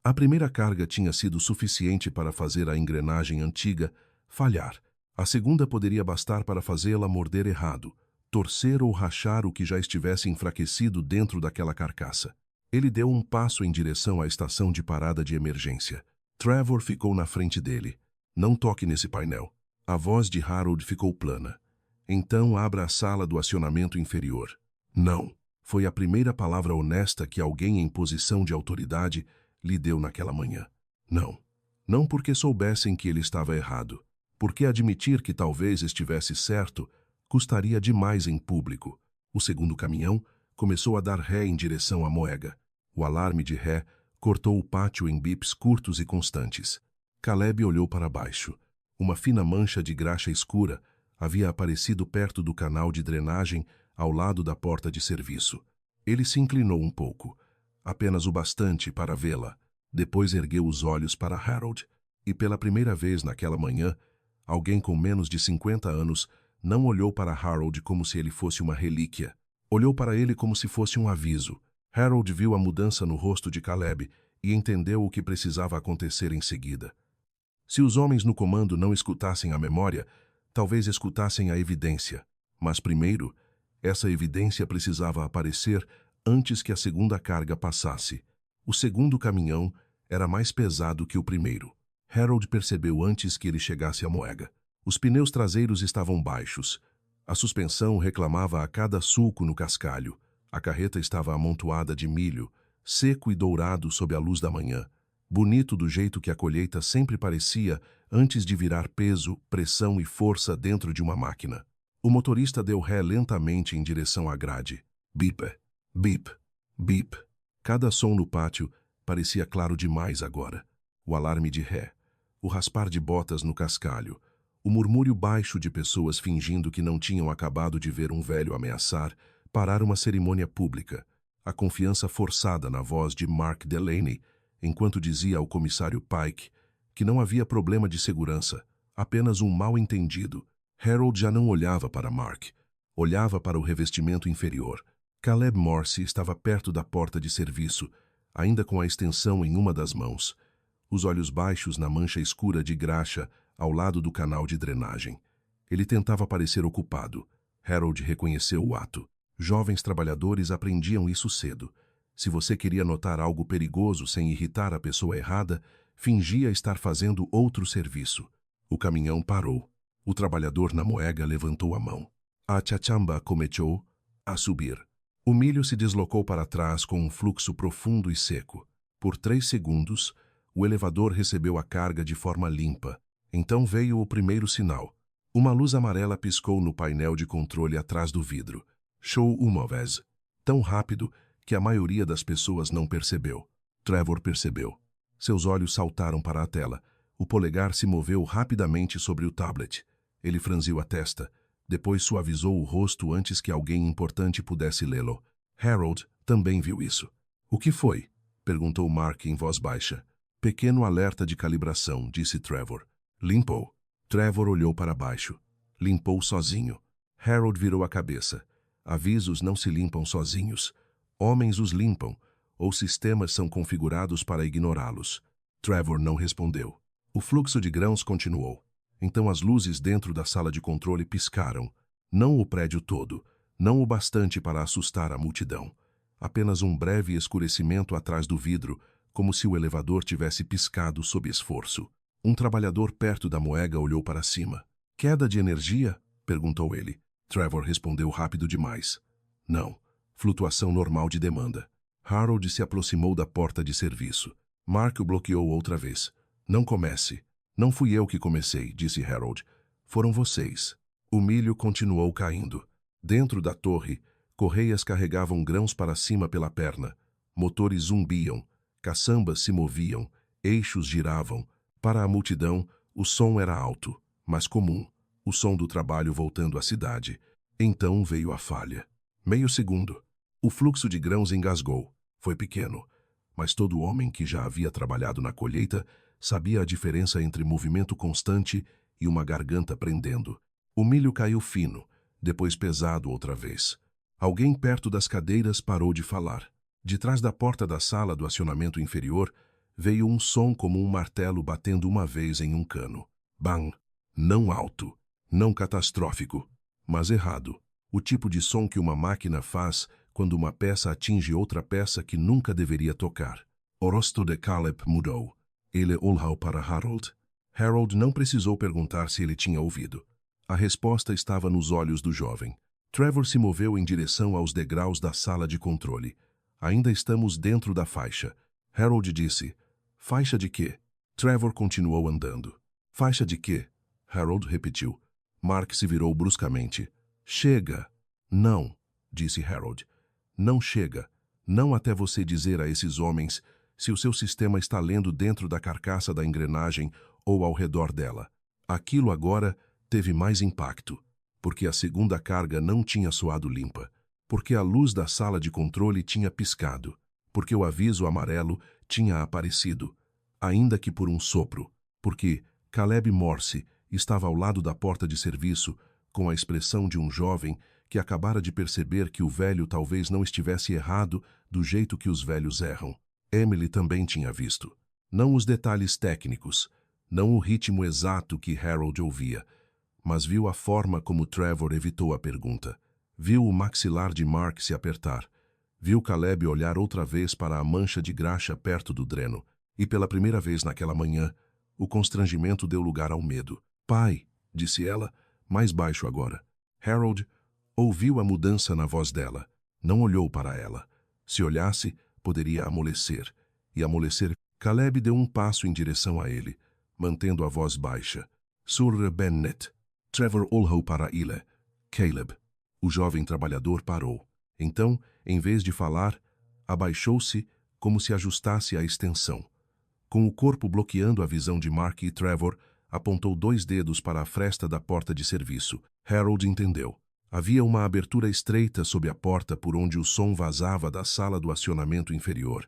A primeira carga tinha sido suficiente para fazer a engrenagem antiga falhar. A segunda poderia bastar para fazê-la morder errado, torcer ou rachar o que já estivesse enfraquecido dentro daquela carcaça. Ele deu um passo em direção à estação de parada de emergência. Trevor ficou na frente dele. Não toque nesse painel. A voz de Harold ficou plana. Então abra a sala do acionamento inferior. Não. Foi a primeira palavra honesta que alguém em posição de autoridade lhe deu naquela manhã. Não. Não porque soubessem que ele estava errado. Porque admitir que talvez estivesse certo custaria demais em público. O segundo caminhão começou a dar ré em direção à moega. O alarme de ré cortou o pátio em bips curtos e constantes. Caleb olhou para baixo. Uma fina mancha de graxa escura havia aparecido perto do canal de drenagem ao lado da porta de serviço. Ele se inclinou um pouco, apenas o bastante para vê-la. Depois ergueu os olhos para Harold, e pela primeira vez naquela manhã, alguém com menos de 50 anos não olhou para Harold como se ele fosse uma relíquia. Olhou para ele como se fosse um aviso. Harold viu a mudança no rosto de Caleb e entendeu o que precisava acontecer em seguida. Se os homens no comando não escutassem a memória, talvez escutassem a evidência. Mas primeiro, essa evidência precisava aparecer antes que a segunda carga passasse. O segundo caminhão era mais pesado que o primeiro. Harold percebeu antes que ele chegasse à moega. Os pneus traseiros estavam baixos. A suspensão reclamava a cada sulco no cascalho. A carreta estava amontoada de milho, seco e dourado sob a luz da manhã. Bonito do jeito que a colheita sempre parecia antes de virar peso, pressão e força dentro de uma máquina. O motorista deu ré lentamente em direção à grade. Bip, bip, bip. Cada som no pátio parecia claro demais agora. O alarme de ré, o raspar de botas no cascalho, o murmúrio baixo de pessoas fingindo que não tinham acabado de ver um velho ameaçar parar uma cerimônia pública, a confiança forçada na voz de Mark Delaney, enquanto dizia ao comissário Pike que não havia problema de segurança, apenas um mal-entendido. Harold já não olhava para Mark, olhava para o revestimento inferior. Caleb Morse estava perto da porta de serviço, ainda com a extensão em uma das mãos, os olhos baixos na mancha escura de graxa ao lado do canal de drenagem. Ele tentava parecer ocupado. Harold reconheceu o ato. Jovens trabalhadores aprendiam isso cedo. Se você queria notar algo perigoso sem irritar a pessoa errada, fingia estar fazendo outro serviço. O caminhão parou. O trabalhador na moega levantou a mão. A chachamba começou a subir. O milho se deslocou para trás com um fluxo profundo e seco. Por 3 segundos, o elevador recebeu a carga de forma limpa. Então veio o primeiro sinal. Uma luz amarela piscou no painel de controle atrás do vidro. Show uma vez. Tão rápido que a maioria das pessoas não percebeu. Trevor percebeu. Seus olhos saltaram para a tela. O polegar se moveu rapidamente sobre o tablet. Ele franziu a testa. Depois suavizou o rosto antes que alguém importante pudesse lê-lo. Harold também viu isso. O que foi? Perguntou Mark em voz baixa. Pequeno alerta de calibração, disse Trevor. Limpou. Trevor olhou para baixo. Limpou sozinho. Harold virou a cabeça. Avisos não se limpam sozinhos. Homens os limpam, ou sistemas são configurados para ignorá-los. Trevor não respondeu. O fluxo de grãos continuou. Então as luzes dentro da sala de controle piscaram. Não o prédio todo, não o bastante para assustar a multidão. Apenas um breve escurecimento atrás do vidro, como se o elevador tivesse piscado sob esforço. Um trabalhador perto da moega olhou para cima. Queda de energia? Perguntou ele. Trevor respondeu rápido demais. Não. Flutuação normal de demanda. Harold se aproximou da porta de serviço. Mark o bloqueou outra vez. Não comece. Não fui eu que comecei, disse Harold. Foram vocês. O milho continuou caindo. Dentro da torre, correias carregavam grãos para cima pela perna. Motores zumbiam. Caçambas se moviam. Eixos giravam. Para a multidão, o som era alto, mas comum. O som do trabalho voltando à cidade. Então veio a falha. Meio segundo. O fluxo de grãos engasgou. Foi pequeno, mas todo homem que já havia trabalhado na colheita sabia a diferença entre movimento constante e uma garganta prendendo. O milho caiu fino, depois pesado outra vez. Alguém perto das cadeiras parou de falar. De trás da porta da sala do acionamento inferior, veio um som como um martelo batendo uma vez em um cano. Bang! Não alto, não catastrófico, mas errado. O tipo de som que uma máquina faz quando uma peça atinge outra peça que nunca deveria tocar. O rosto de Caleb mudou. Ele olhou para Harold. Harold não precisou perguntar se ele tinha ouvido. A resposta estava nos olhos do jovem. Trevor se moveu em direção aos degraus da sala de controle. Ainda estamos dentro da faixa. Harold disse. Faixa de quê? Trevor continuou andando. Faixa de quê? Harold repetiu. Mark se virou bruscamente. Chega. Não, disse Harold. Não chega. Não até você dizer a esses homens se o seu sistema está lendo dentro da carcaça da engrenagem ou ao redor dela. Aquilo agora teve mais impacto, porque a segunda carga não tinha soado limpa, porque a luz da sala de controle tinha piscado, porque o aviso amarelo tinha aparecido, ainda que por um sopro, porque Caleb Morse estava ao lado da porta de serviço com a expressão de um jovem que acabara de perceber que o velho talvez não estivesse errado do jeito que os velhos erram. Emily também tinha visto. Não os detalhes técnicos, não o ritmo exato que Harold ouvia, mas viu a forma como Trevor evitou a pergunta. Viu o maxilar de Mark se apertar. Viu Caleb olhar outra vez para a mancha de graxa perto do dreno. E pela primeira vez naquela manhã, o constrangimento deu lugar ao medo. Pai, disse ela, mais baixo agora. Harold ouviu a mudança na voz dela. Não olhou para ela. Se olhasse, poderia amolecer. E amolecer. Caleb deu um passo em direção a ele, mantendo a voz baixa. Sr. Bennett. Trevor olhou para ele. Caleb. O jovem trabalhador parou. Então, em vez de falar, abaixou-se como se ajustasse a extensão. Com o corpo bloqueando a visão de Mark e Trevor, apontou 2 dedos para a fresta da porta de serviço. Harold entendeu. Havia uma abertura estreita sob a porta por onde o som vazava da sala do acionamento inferior.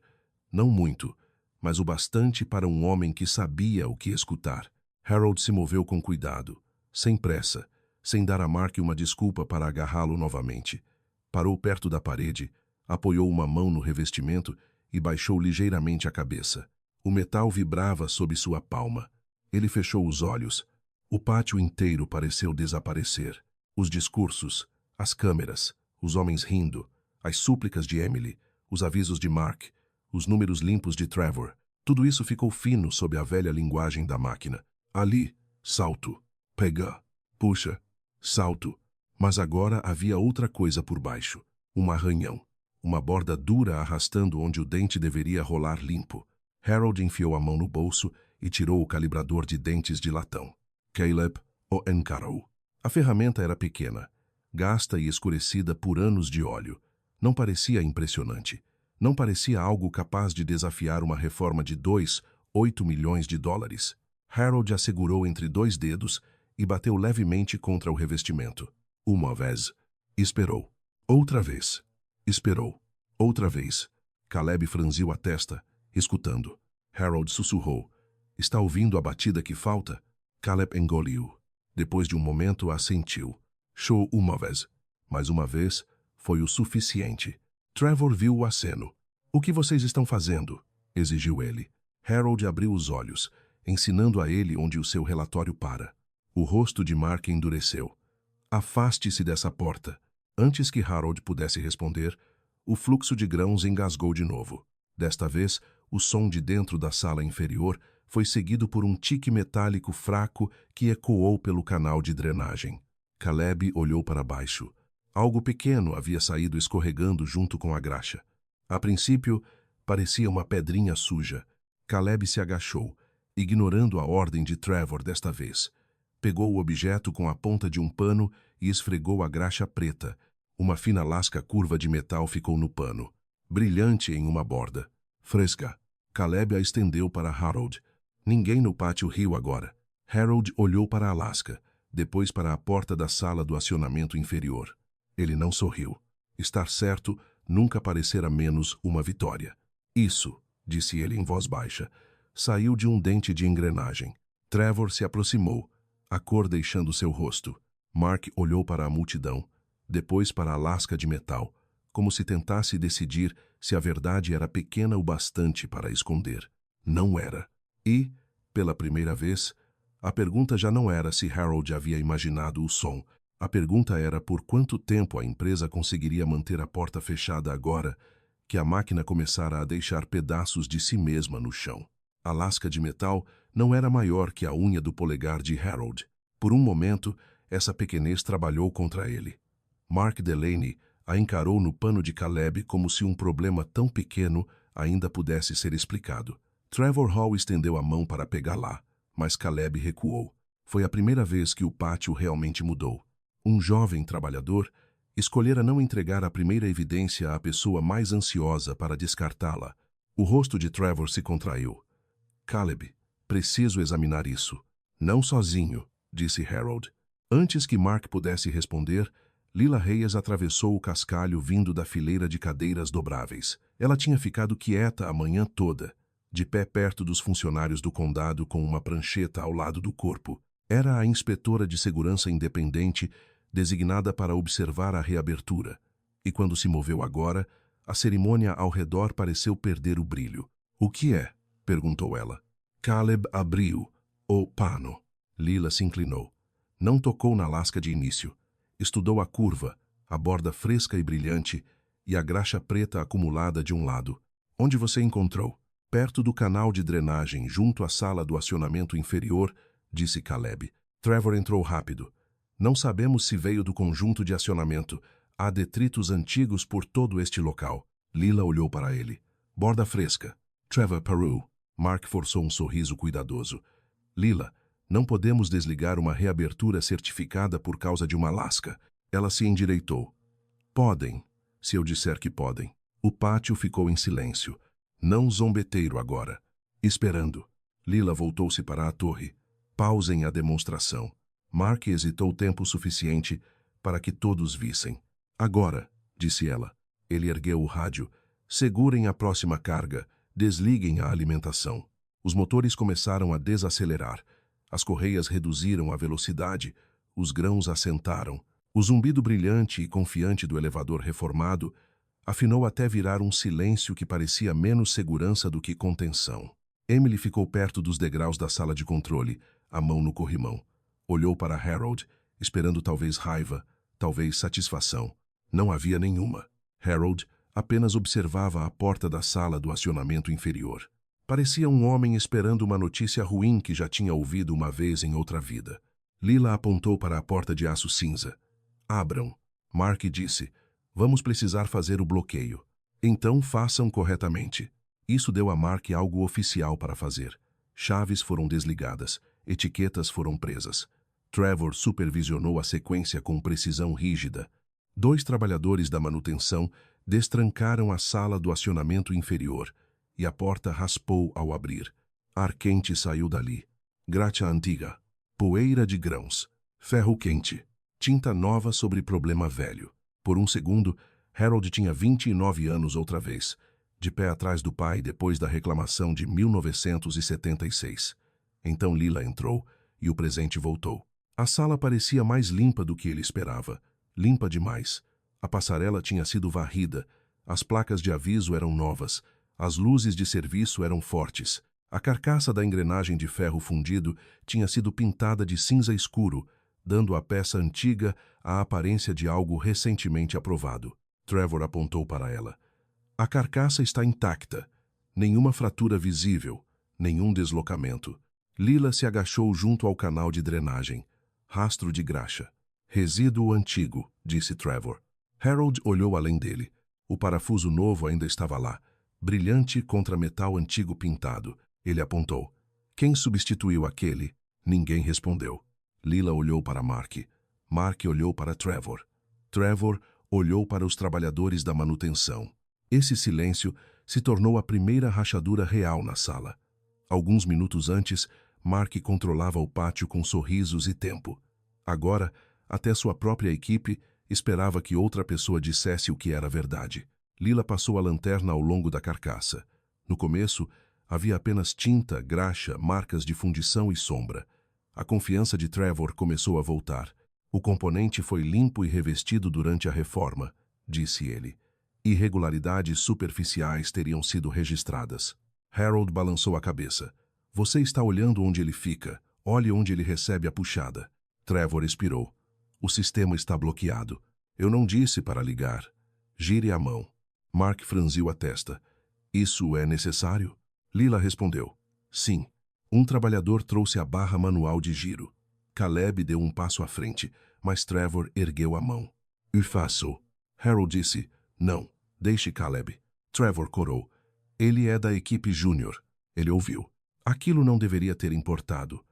Não muito, mas o bastante para um homem que sabia o que escutar. Harold se moveu com cuidado, sem pressa, sem dar a Mark uma desculpa para agarrá-lo novamente. Parou perto da parede, apoiou uma mão no revestimento e baixou ligeiramente a cabeça. O metal vibrava sob sua palma. Ele fechou os olhos. O pátio inteiro pareceu desaparecer. Os discursos, as câmeras, os homens rindo, as súplicas de Emily, os avisos de Mark, os números limpos de Trevor. Tudo isso ficou fino sob a velha linguagem da máquina. Ali, salto, pega, puxa, salto. Mas agora havia outra coisa por baixo. Um arranhão. Uma borda dura arrastando onde o dente deveria rolar limpo. Harold enfiou a mão no bolso e tirou o calibrador de dentes de latão. Caleb o encarou. A ferramenta era pequena, gasta e escurecida por anos de óleo. Não parecia impressionante. Não parecia algo capaz de desafiar uma reforma de 8 milhões de dólares. Harold a segurou entre 2 dedos e bateu levemente contra o revestimento. Uma vez. Esperou. Outra vez. Esperou. Outra vez. Caleb franziu a testa, escutando. Harold sussurrou. Está ouvindo a batida que falta? Caleb engoliu. Depois de um momento, assentiu. Show uma vez. Mais uma vez, foi o suficiente. Trevor viu o aceno. O que vocês estão fazendo? Exigiu ele. Harold abriu os olhos, ensinando a ele onde o seu relatório para. O rosto de Mark endureceu. Afaste-se dessa porta. Antes que Harold pudesse responder, o fluxo de grãos engasgou de novo. Desta vez, o som de dentro da sala inferior foi seguido por um tique metálico fraco que ecoou pelo canal de drenagem. Caleb olhou para baixo. Algo pequeno havia saído escorregando junto com a graxa. A princípio, parecia uma pedrinha suja. Caleb se agachou, ignorando a ordem de Trevor desta vez. Pegou o objeto com a ponta de um pano e esfregou a graxa preta. Uma fina lasca curva de metal ficou no pano, brilhante em uma borda. Fresca. Caleb a estendeu para Harold. Ninguém no pátio riu agora. Harold olhou para a lasca, depois para a porta da sala do acionamento inferior. Ele não sorriu. Estar certo nunca parecera menos uma vitória. Isso, disse ele em voz baixa, saiu de um dente de engrenagem. Trevor se aproximou, a cor deixando seu rosto. Mark olhou para a multidão, depois para a lasca de metal, como se tentasse decidir se a verdade era pequena o bastante para esconder. Não era. E, pela primeira vez, a pergunta já não era se Harold havia imaginado o som. A pergunta era por quanto tempo a empresa conseguiria manter a porta fechada agora que a máquina começara a deixar pedaços de si mesma no chão. A lasca de metal não era maior que a unha do polegar de Harold. Por um momento, essa pequenez trabalhou contra ele. Mark Delaney a encarou no pano de Caleb como se um problema tão pequeno ainda pudesse ser explicado. Trevor Hall estendeu a mão para pegar lá, mas Caleb recuou. Foi a primeira vez que o pátio realmente mudou. Um jovem trabalhador escolhera não entregar a primeira evidência à pessoa mais ansiosa para descartá-la. O rosto de Trevor se contraiu. Caleb, preciso examinar isso. Não sozinho, disse Harold. Antes que Mark pudesse responder, Lila Reyes atravessou o cascalho vindo da fileira de cadeiras dobráveis. Ela tinha ficado quieta a manhã toda, de pé perto dos funcionários do condado com uma prancheta ao lado do corpo. Era a inspetora de segurança independente designada para observar a reabertura, e quando se moveu agora, a cerimônia ao redor pareceu perder o brilho. O que é? Perguntou ela. Caleb abriu o pano. Lila se inclinou. Não tocou na lasca de início. Estudou a curva, a borda fresca e brilhante, e a graxa preta acumulada de um lado. Onde você encontrou? Perto do canal de drenagem, junto à sala do acionamento inferior, disse Caleb. Trevor entrou rápido. Não sabemos se veio do conjunto de acionamento. Há detritos antigos por todo este local. Lila olhou para ele. Borda fresca. Trevor Peru. Mark forçou um sorriso cuidadoso. Lila, não podemos desligar uma reabertura certificada por causa de uma lasca. Ela se endireitou. Podem, se eu disser que podem. O pátio ficou em silêncio. Não zombeteiro agora. Esperando. Lila voltou-se para a torre. Pausem a demonstração. Mark hesitou tempo suficiente para que todos vissem. Agora, disse ela. Ele ergueu o rádio. Segurem a próxima carga. Desliguem a alimentação. Os motores começaram a desacelerar. As correias reduziram a velocidade. Os grãos assentaram. O zumbido brilhante e confiante do elevador reformado afinou até virar um silêncio que parecia menos segurança do que contenção. Emily ficou perto dos degraus da sala de controle, a mão no corrimão. Olhou para Harold, esperando talvez raiva, talvez satisfação. Não havia nenhuma. Harold apenas observava a porta da sala do acionamento inferior. Parecia um homem esperando uma notícia ruim que já tinha ouvido uma vez em outra vida. Lila apontou para a porta de aço cinza. Abram. Mark disse. Vamos precisar fazer o bloqueio. Então façam corretamente. Isso deu a Mark algo oficial para fazer. Chaves foram desligadas. Etiquetas foram presas. Trevor supervisionou a sequência com precisão rígida. 2 trabalhadores da manutenção destrancaram a sala do acionamento inferior e a porta raspou ao abrir. Ar quente saiu dali. Graxa antiga. Poeira de grãos. Ferro quente. Tinta nova sobre problema velho. Por um segundo, Harold tinha 29 anos outra vez. de pé atrás do pai depois da reclamação de 1976. Então Lila entrou e o presente voltou. A sala parecia mais limpa do que ele esperava. Limpa demais. A passarela tinha sido varrida, as placas de aviso eram novas, as luzes de serviço eram fortes. A carcaça da engrenagem de ferro fundido tinha sido pintada de cinza escuro, dando à peça antiga a aparência de algo recentemente aprovado. Trevor apontou para ela. A carcaça está intacta. Nenhuma fratura visível, nenhum deslocamento. Lila se agachou junto ao canal de drenagem. Rastro de graxa. Resíduo antigo, disse Trevor. Harold olhou além dele. O parafuso novo ainda estava lá, brilhante contra metal antigo pintado. Ele apontou. Quem substituiu aquele? Ninguém respondeu. Lila olhou para Mark. Mark olhou para Trevor. Trevor olhou para os trabalhadores da manutenção. Esse silêncio se tornou a primeira rachadura real na sala. Alguns minutos antes, Mark controlava o pátio com sorrisos e tempo. Agora, até sua própria equipe esperava que outra pessoa dissesse o que era verdade. Lila passou a lanterna ao longo da carcaça. No começo, havia apenas tinta, graxa, marcas de fundição e sombra. A confiança de Trevor começou a voltar. O componente foi limpo e revestido durante a reforma, disse ele. Irregularidades superficiais teriam sido registradas. Harold balançou a cabeça. Você está olhando onde ele fica. Olhe onde ele recebe a puxada. Trevor expirou. O sistema está bloqueado. Eu não disse para ligar. Gire a mão. Mark franziu a testa. Isso é necessário? Lila respondeu. Sim. Um trabalhador trouxe a barra manual de giro. Caleb deu um passo à frente, mas Trevor ergueu a mão. Eu faço. Harold disse. Não, deixe Caleb. Trevor corou. Ele é da equipe júnior. Ele ouviu. Aquilo não deveria ter importado.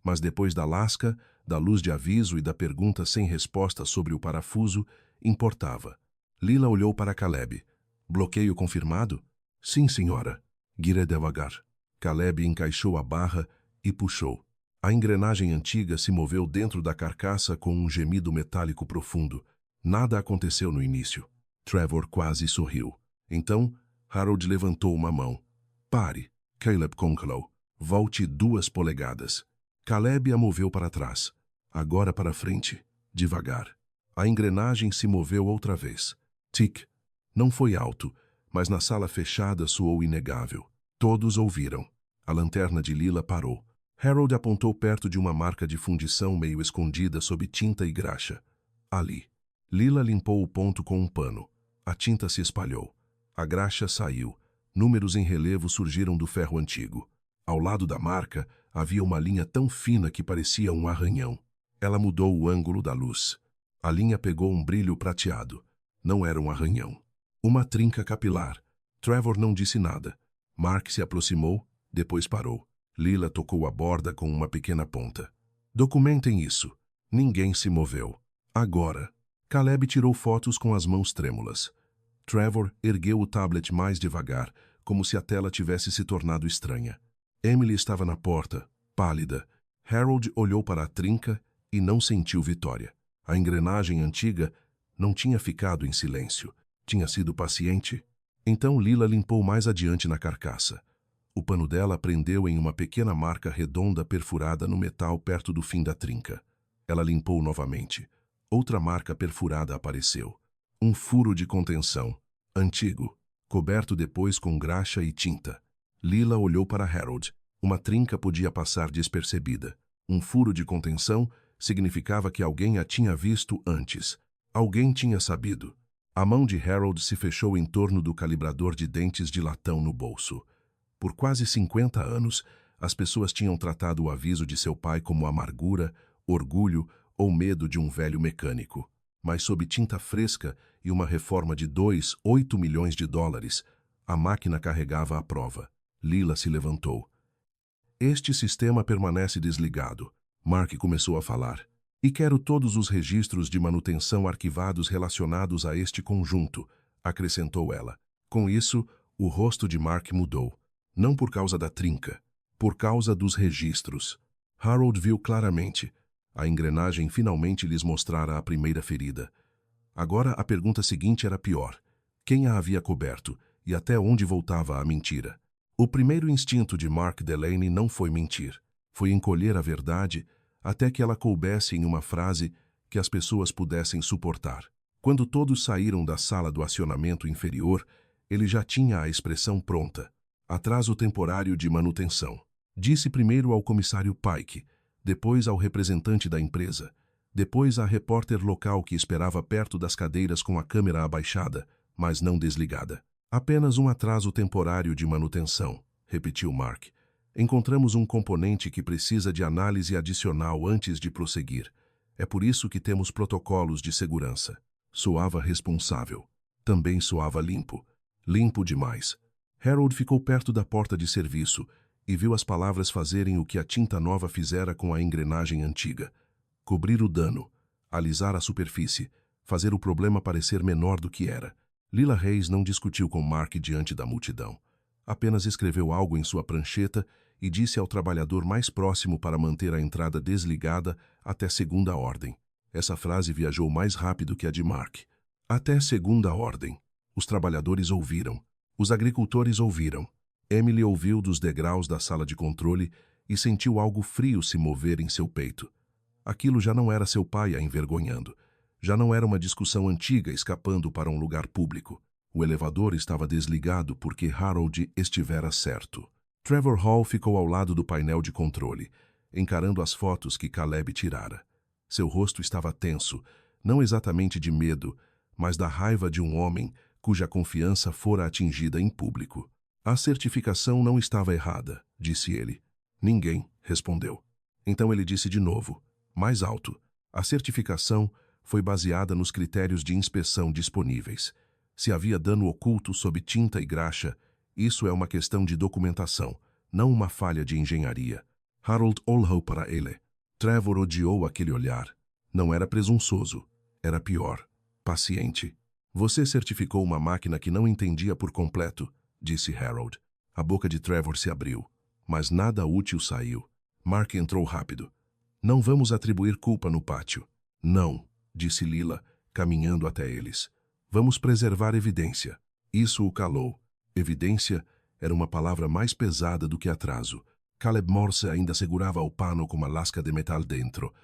Mas depois da lasca, da luz de aviso e da pergunta sem resposta sobre o parafuso, importava. Lila olhou para Caleb. Bloqueio confirmado? Sim, senhora. Guire devagar. Caleb encaixou a barra e puxou. A engrenagem antiga se moveu dentro da carcaça com um gemido metálico profundo. Nada aconteceu no início. Trevor quase sorriu. Então, Harold levantou uma mão. Pare. Caleb conclou. Volte 2 polegadas. Caleb a moveu para trás. Agora para frente. Devagar. A engrenagem se moveu outra vez. Tic. Não foi alto, mas na sala fechada soou inegável. Todos ouviram. A lanterna de Lila parou. Harold apontou perto de uma marca de fundição meio escondida sob tinta e graxa. Ali. Lila limpou o ponto com um pano. A tinta se espalhou. A graxa saiu. Números em relevo surgiram do ferro antigo. Ao lado da marca, havia uma linha tão fina que parecia um arranhão. Ela mudou o ângulo da luz. A linha pegou um brilho prateado. Não era um arranhão. Uma trinca capilar. Trevor não disse nada. Mark se aproximou, depois parou. Lila tocou a borda com uma pequena ponta. Documentem isso. Ninguém se moveu. Agora. Caleb tirou fotos com as mãos trêmulas. Trevor ergueu o tablet mais devagar, como se a tela tivesse se tornado estranha. Emily estava na porta, pálida. Harold olhou para a trinca e não sentiu vitória. A engrenagem antiga não tinha ficado em silêncio. Tinha sido paciente. Então Lila limpou mais adiante na carcaça. O pano dela prendeu em uma pequena marca redonda perfurada no metal perto do fim da trinca. Ela limpou novamente. Outra marca perfurada apareceu. Um furo de contenção, antigo, coberto depois com graxa e tinta. Lila olhou para Harold. Uma trinca podia passar despercebida. Um furo de contenção significava que alguém a tinha visto antes. Alguém tinha sabido. A mão de Harold se fechou em torno do calibrador de dentes de latão no bolso. Por quase 50 anos, as pessoas tinham tratado o aviso de seu pai como amargura, orgulho ou medo de um velho mecânico. Mas sob tinta fresca e uma reforma de 8 milhões de dólares, a máquina carregava a prova. Lila se levantou. Este sistema permanece desligado. Mark começou a falar. E quero todos os registros de manutenção arquivados relacionados a este conjunto, acrescentou ela. Com isso, o rosto de Mark mudou. Não por causa da trinca, por causa dos registros. Harold viu claramente. A engrenagem finalmente lhes mostrara a primeira ferida. Agora a pergunta seguinte era pior. Quem a havia coberto? E até onde voltava a mentira? O primeiro instinto de Mark Delaney não foi mentir. Foi encolher a verdade até que ela coubesse em uma frase que as pessoas pudessem suportar. Quando todos saíram da sala do acionamento inferior, ele já tinha a expressão pronta. Atraso temporário de manutenção. Disse primeiro ao comissário Pike, depois ao representante da empresa, depois à repórter local que esperava perto das cadeiras com a câmera abaixada, mas não desligada. Apenas um atraso temporário de manutenção, repetiu Mark. Encontramos um componente que precisa de análise adicional antes de prosseguir. É por isso que temos protocolos de segurança. Soava responsável. Também soava limpo. Limpo demais. Harold ficou perto da porta de serviço e viu as palavras fazerem o que a tinta nova fizera com a engrenagem antiga. Cobrir o dano, alisar a superfície, fazer o problema parecer menor do que era. Lila Reis não discutiu com Mark diante da multidão. Apenas escreveu algo em sua prancheta e disse ao trabalhador mais próximo para manter a entrada desligada até segunda ordem. Essa frase viajou mais rápido que a de Mark. Até segunda ordem. Os trabalhadores ouviram. Os agricultores ouviram. Emily ouviu dos degraus da sala de controle e sentiu algo frio se mover em seu peito. Aquilo já não era seu pai a envergonhando. Já não era uma discussão antiga escapando para um lugar público. O elevador estava desligado porque Harold estivera certo. Trevor Hall ficou ao lado do painel de controle, encarando as fotos que Caleb tirara. Seu rosto estava tenso, não exatamente de medo, mas da raiva de um homem cuja confiança fora atingida em público. A certificação não estava errada, disse ele. Ninguém respondeu. Então ele disse de novo, mais alto. A certificação foi baseada nos critérios de inspeção disponíveis. Se havia dano oculto sob tinta e graxa, isso é uma questão de documentação, não uma falha de engenharia. Harold olhou para ele. Trevor odiou aquele olhar. Não era presunçoso, era pior, paciente. Você certificou uma máquina que não entendia por completo, disse Harold. A boca de Trevor se abriu, mas nada útil saiu. Mark entrou rápido. Não vamos atribuir culpa no pátio. Não, disse Lila, caminhando até eles. Vamos preservar evidência. Isso o calou. Evidência era uma palavra mais pesada do que atraso. Caleb Morse ainda segurava o pano com uma lasca de metal dentro.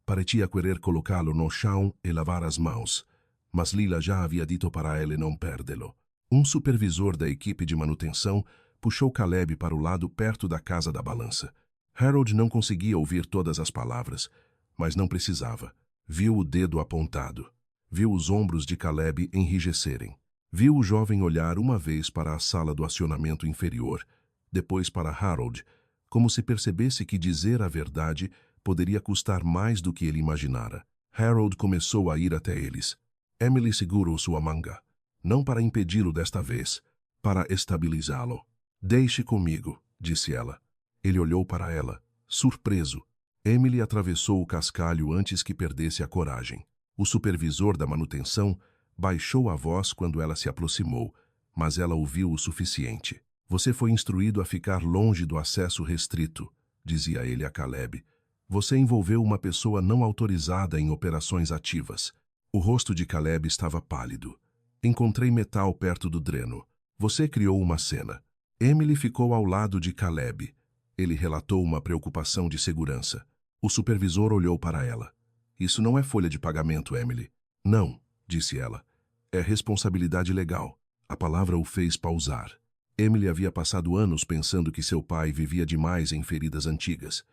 Parecia querer colocá-lo no chão e lavar as mãos. Mas Lila já havia dito para ele não perdê-lo. Um supervisor da equipe de manutenção puxou Caleb para o lado perto da casa da balança. Harold não conseguia ouvir todas as palavras, mas não precisava. Viu o dedo apontado. Viu os ombros de Caleb enrijecerem. Viu o jovem olhar uma vez para a sala do acionamento inferior, depois para Harold, como se percebesse que dizer a verdade poderia custar mais do que ele imaginara. Harold começou a ir até eles. Emily segurou sua manga. Não para impedi-lo desta vez, para estabilizá-lo. Deixe comigo, disse ela. Ele olhou para ela, surpreso. Emily atravessou o cascalho antes que perdesse a coragem. O supervisor da manutenção baixou a voz quando ela se aproximou, mas ela ouviu o suficiente. Você foi instruído a ficar longe do acesso restrito, dizia ele a Caleb. Você envolveu uma pessoa não autorizada em operações ativas. O rosto de Caleb estava pálido. Encontrei metal perto do dreno. Você criou uma cena. Emily ficou ao lado de Caleb. Ele relatou uma preocupação de segurança. O supervisor olhou para ela. Isso não é folha de pagamento, Emily. Não, disse ela. É responsabilidade legal. A palavra o fez pausar. Emily havia passado anos pensando que seu pai vivia demais em feridas antigas,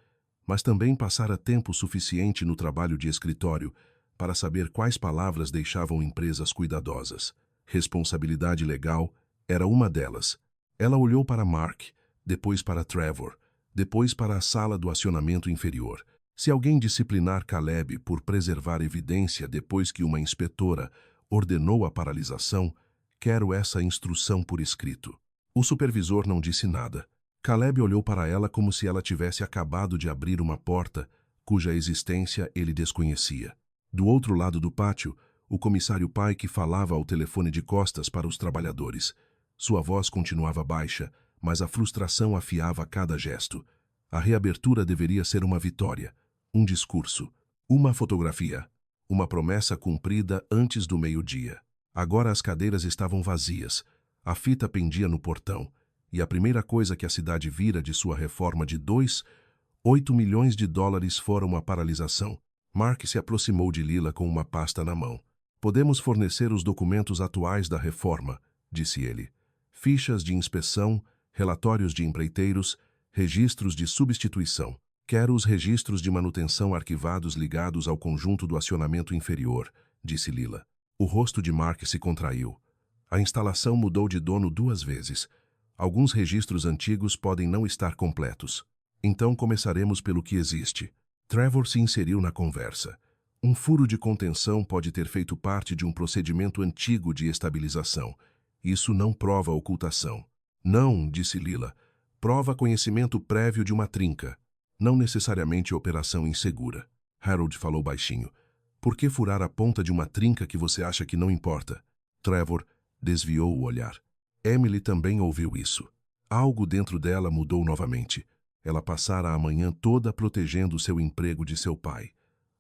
mas também passara tempo suficiente no trabalho de escritório para saber quais palavras deixavam empresas cuidadosas. Responsabilidade legal era uma delas. Ela olhou para Mark, depois para Trevor, depois para a sala do acionamento inferior. Se alguém disciplinar Caleb por preservar evidência depois que uma inspetora ordenou a paralisação, quero essa instrução por escrito. O supervisor não disse nada. Caleb olhou para ela como se ela tivesse acabado de abrir uma porta cuja existência ele desconhecia. Do outro lado do pátio, o comissário Pike falava ao telefone de costas para os trabalhadores. Sua voz continuava baixa, mas a frustração afiava cada gesto. A reabertura deveria ser uma vitória, um discurso, uma fotografia, uma promessa cumprida antes do meio-dia. Agora as cadeiras estavam vazias. A fita pendia no portão, e a primeira coisa que a cidade vira de sua reforma de 8 milhões de dólares fora uma paralisação. Mark se aproximou de Lila com uma pasta na mão. Podemos fornecer os documentos atuais da reforma, disse ele. Fichas de inspeção, relatórios de empreiteiros, registros de substituição. Quero os registros de manutenção arquivados ligados ao conjunto do acionamento inferior, disse Lila. O rosto de Mark se contraiu. A instalação mudou de dono 2 vezes. Alguns registros antigos podem não estar completos. Então começaremos pelo que existe. Trevor se inseriu na conversa. Um furo de contenção pode ter feito parte de um procedimento antigo de estabilização. Isso não prova ocultação. Não, disse Lila. Prova conhecimento prévio de uma trinca. Não necessariamente operação insegura. Harold falou baixinho. Por que furar a ponta de uma trinca que você acha que não importa? Trevor desviou o olhar. Emily também ouviu isso. Algo dentro dela mudou novamente. Ela passara a manhã toda protegendo seu emprego de seu pai.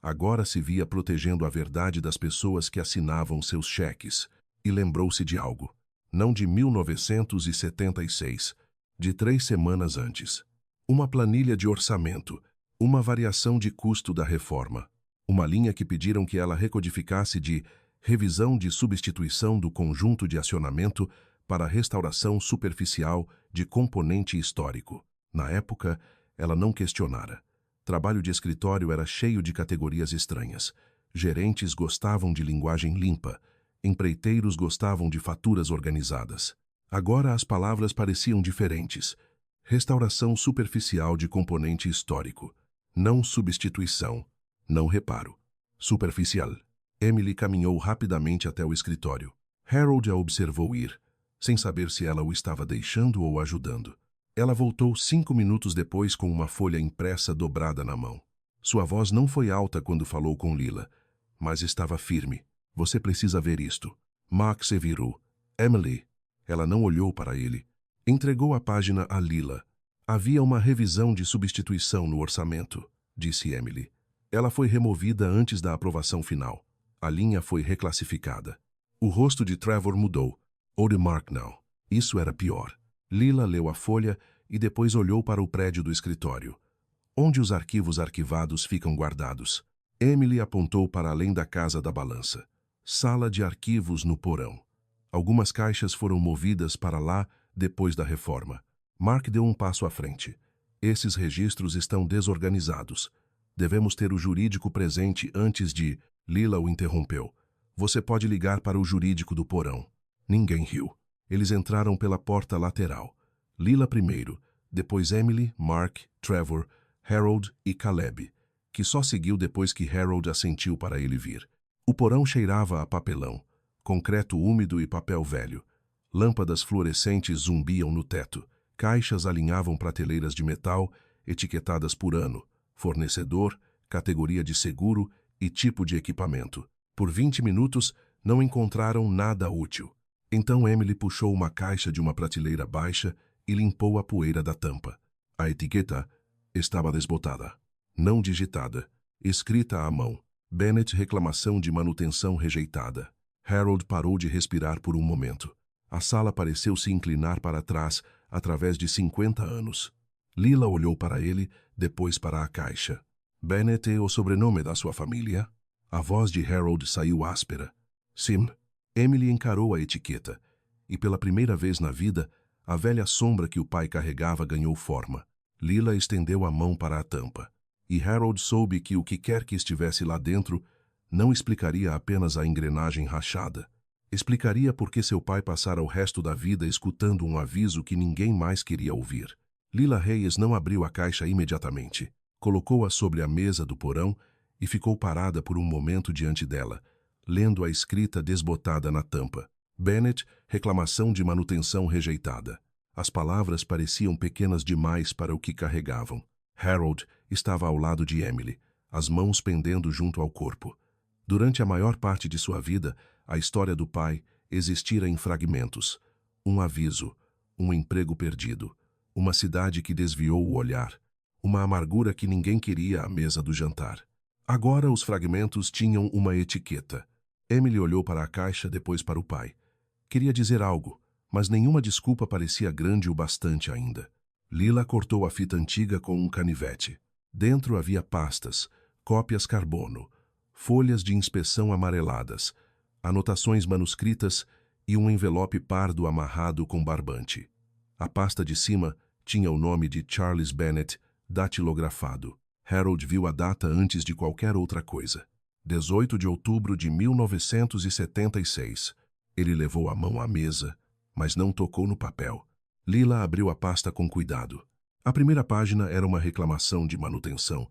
Agora se via protegendo a verdade das pessoas que assinavam seus cheques. E lembrou-se de algo. Não de 1976, de 3 semanas antes. Uma planilha de orçamento, uma variação de custo da reforma. Uma linha que pediram que ela recodificasse de revisão de substituição do conjunto de acionamento para restauração superficial de componente histórico. Na época, ela não questionara. Trabalho de escritório era cheio de categorias estranhas. Gerentes gostavam de linguagem limpa. Empreiteiros gostavam de faturas organizadas. Agora as palavras pareciam diferentes. Restauração superficial de componente histórico. Não substituição. Não reparo. Superficial. Emily caminhou rapidamente até o escritório. Harold a observou ir, sem saber se ela o estava deixando ou ajudando. Ela voltou 5 minutos depois com uma folha impressa dobrada na mão. Sua voz não foi alta quando falou com Lila, mas estava firme. Você precisa ver isto. Max se virou. Emily. Ela não olhou para ele. Entregou a página a Lila. Havia uma revisão de substituição no orçamento, disse Emily. Ela foi removida antes da aprovação final. A linha foi reclassificada. O rosto de Trevor mudou. Ou de Mark não. Isso era pior. Lila leu a folha e depois olhou para o prédio do escritório, onde os arquivos arquivados ficam guardados. Emily apontou para além da casa da balança. Sala de arquivos no porão. Algumas caixas foram movidas para lá depois da reforma. Mark deu um passo à frente. Esses registros estão desorganizados. Devemos ter o jurídico presente antes de... Lila o interrompeu. Você pode ligar para o jurídico do porão. Ninguém riu. Eles entraram pela porta lateral. Lila primeiro, depois Emily, Mark, Trevor, Harold e Caleb, que só seguiu depois que Harold assentiu para ele vir. O porão cheirava a papelão, concreto úmido e papel velho. Lâmpadas fluorescentes zumbiam no teto. Caixas alinhavam prateleiras de metal, etiquetadas por ano, fornecedor, categoria de seguro e tipo de equipamento. Por 20 minutos, não encontraram nada útil. Então Emily puxou uma caixa de uma prateleira baixa e limpou a poeira da tampa. A etiqueta estava desbotada, não digitada, escrita à mão. Bennett, reclamação de manutenção rejeitada. Harold parou de respirar por um momento. A sala pareceu se inclinar para trás através de 50 anos. Lila olhou para ele, depois para a caixa. Bennett é o sobrenome da sua família? A voz de Harold saiu áspera. Sim. Emily encarou a etiqueta, e pela primeira vez na vida, a velha sombra que o pai carregava ganhou forma. Lila estendeu a mão para a tampa, e Harold soube que o que quer que estivesse lá dentro não explicaria apenas a engrenagem rachada. Explicaria por que seu pai passara o resto da vida escutando um aviso que ninguém mais queria ouvir. Lila Reyes não abriu a caixa imediatamente. Colocou-a sobre a mesa do porão e ficou parada por um momento diante dela, lendo a escrita desbotada na tampa. Bennett, reclamação de manutenção rejeitada. As palavras pareciam pequenas demais para o que carregavam. Harold estava ao lado de Emily, as mãos pendendo junto ao corpo. Durante a maior parte de sua vida, a história do pai existira em fragmentos. Um aviso, um emprego perdido, uma cidade que desviou o olhar, uma amargura que ninguém queria à mesa do jantar. Agora os fragmentos tinham uma etiqueta. Emily olhou para a caixa, depois para o pai. Queria dizer algo, Mas nenhuma desculpa parecia grande o bastante ainda. Lila cortou a fita antiga com um canivete. Dentro havia pastas, cópias carbono, folhas de inspeção amareladas, anotações manuscritas e um envelope pardo amarrado com barbante. A pasta de cima tinha o nome de Charles Bennett datilografado. Harold viu a data antes de qualquer outra coisa. 18 de outubro de 1976. Ele levou a mão à mesa, mas não tocou no papel. Lila abriu a pasta com cuidado. A primeira página era uma reclamação de manutenção,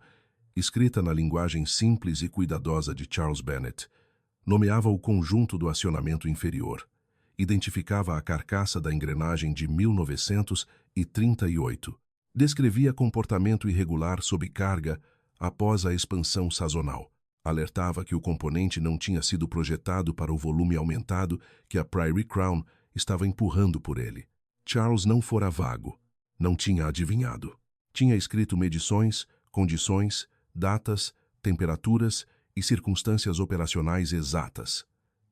escrita na linguagem simples e cuidadosa de Charles Bennett. Nomeava o conjunto do acionamento inferior. Identificava a carcaça da engrenagem de 1938. Descrevia comportamento irregular sob carga após a expansão sazonal. Alertava que o componente não tinha sido projetado para o volume aumentado que a Prairie Crown estava empurrando por ele. Charles não fora vago. Não tinha adivinhado. Tinha escrito medições, condições, datas, temperaturas e circunstâncias operacionais exatas.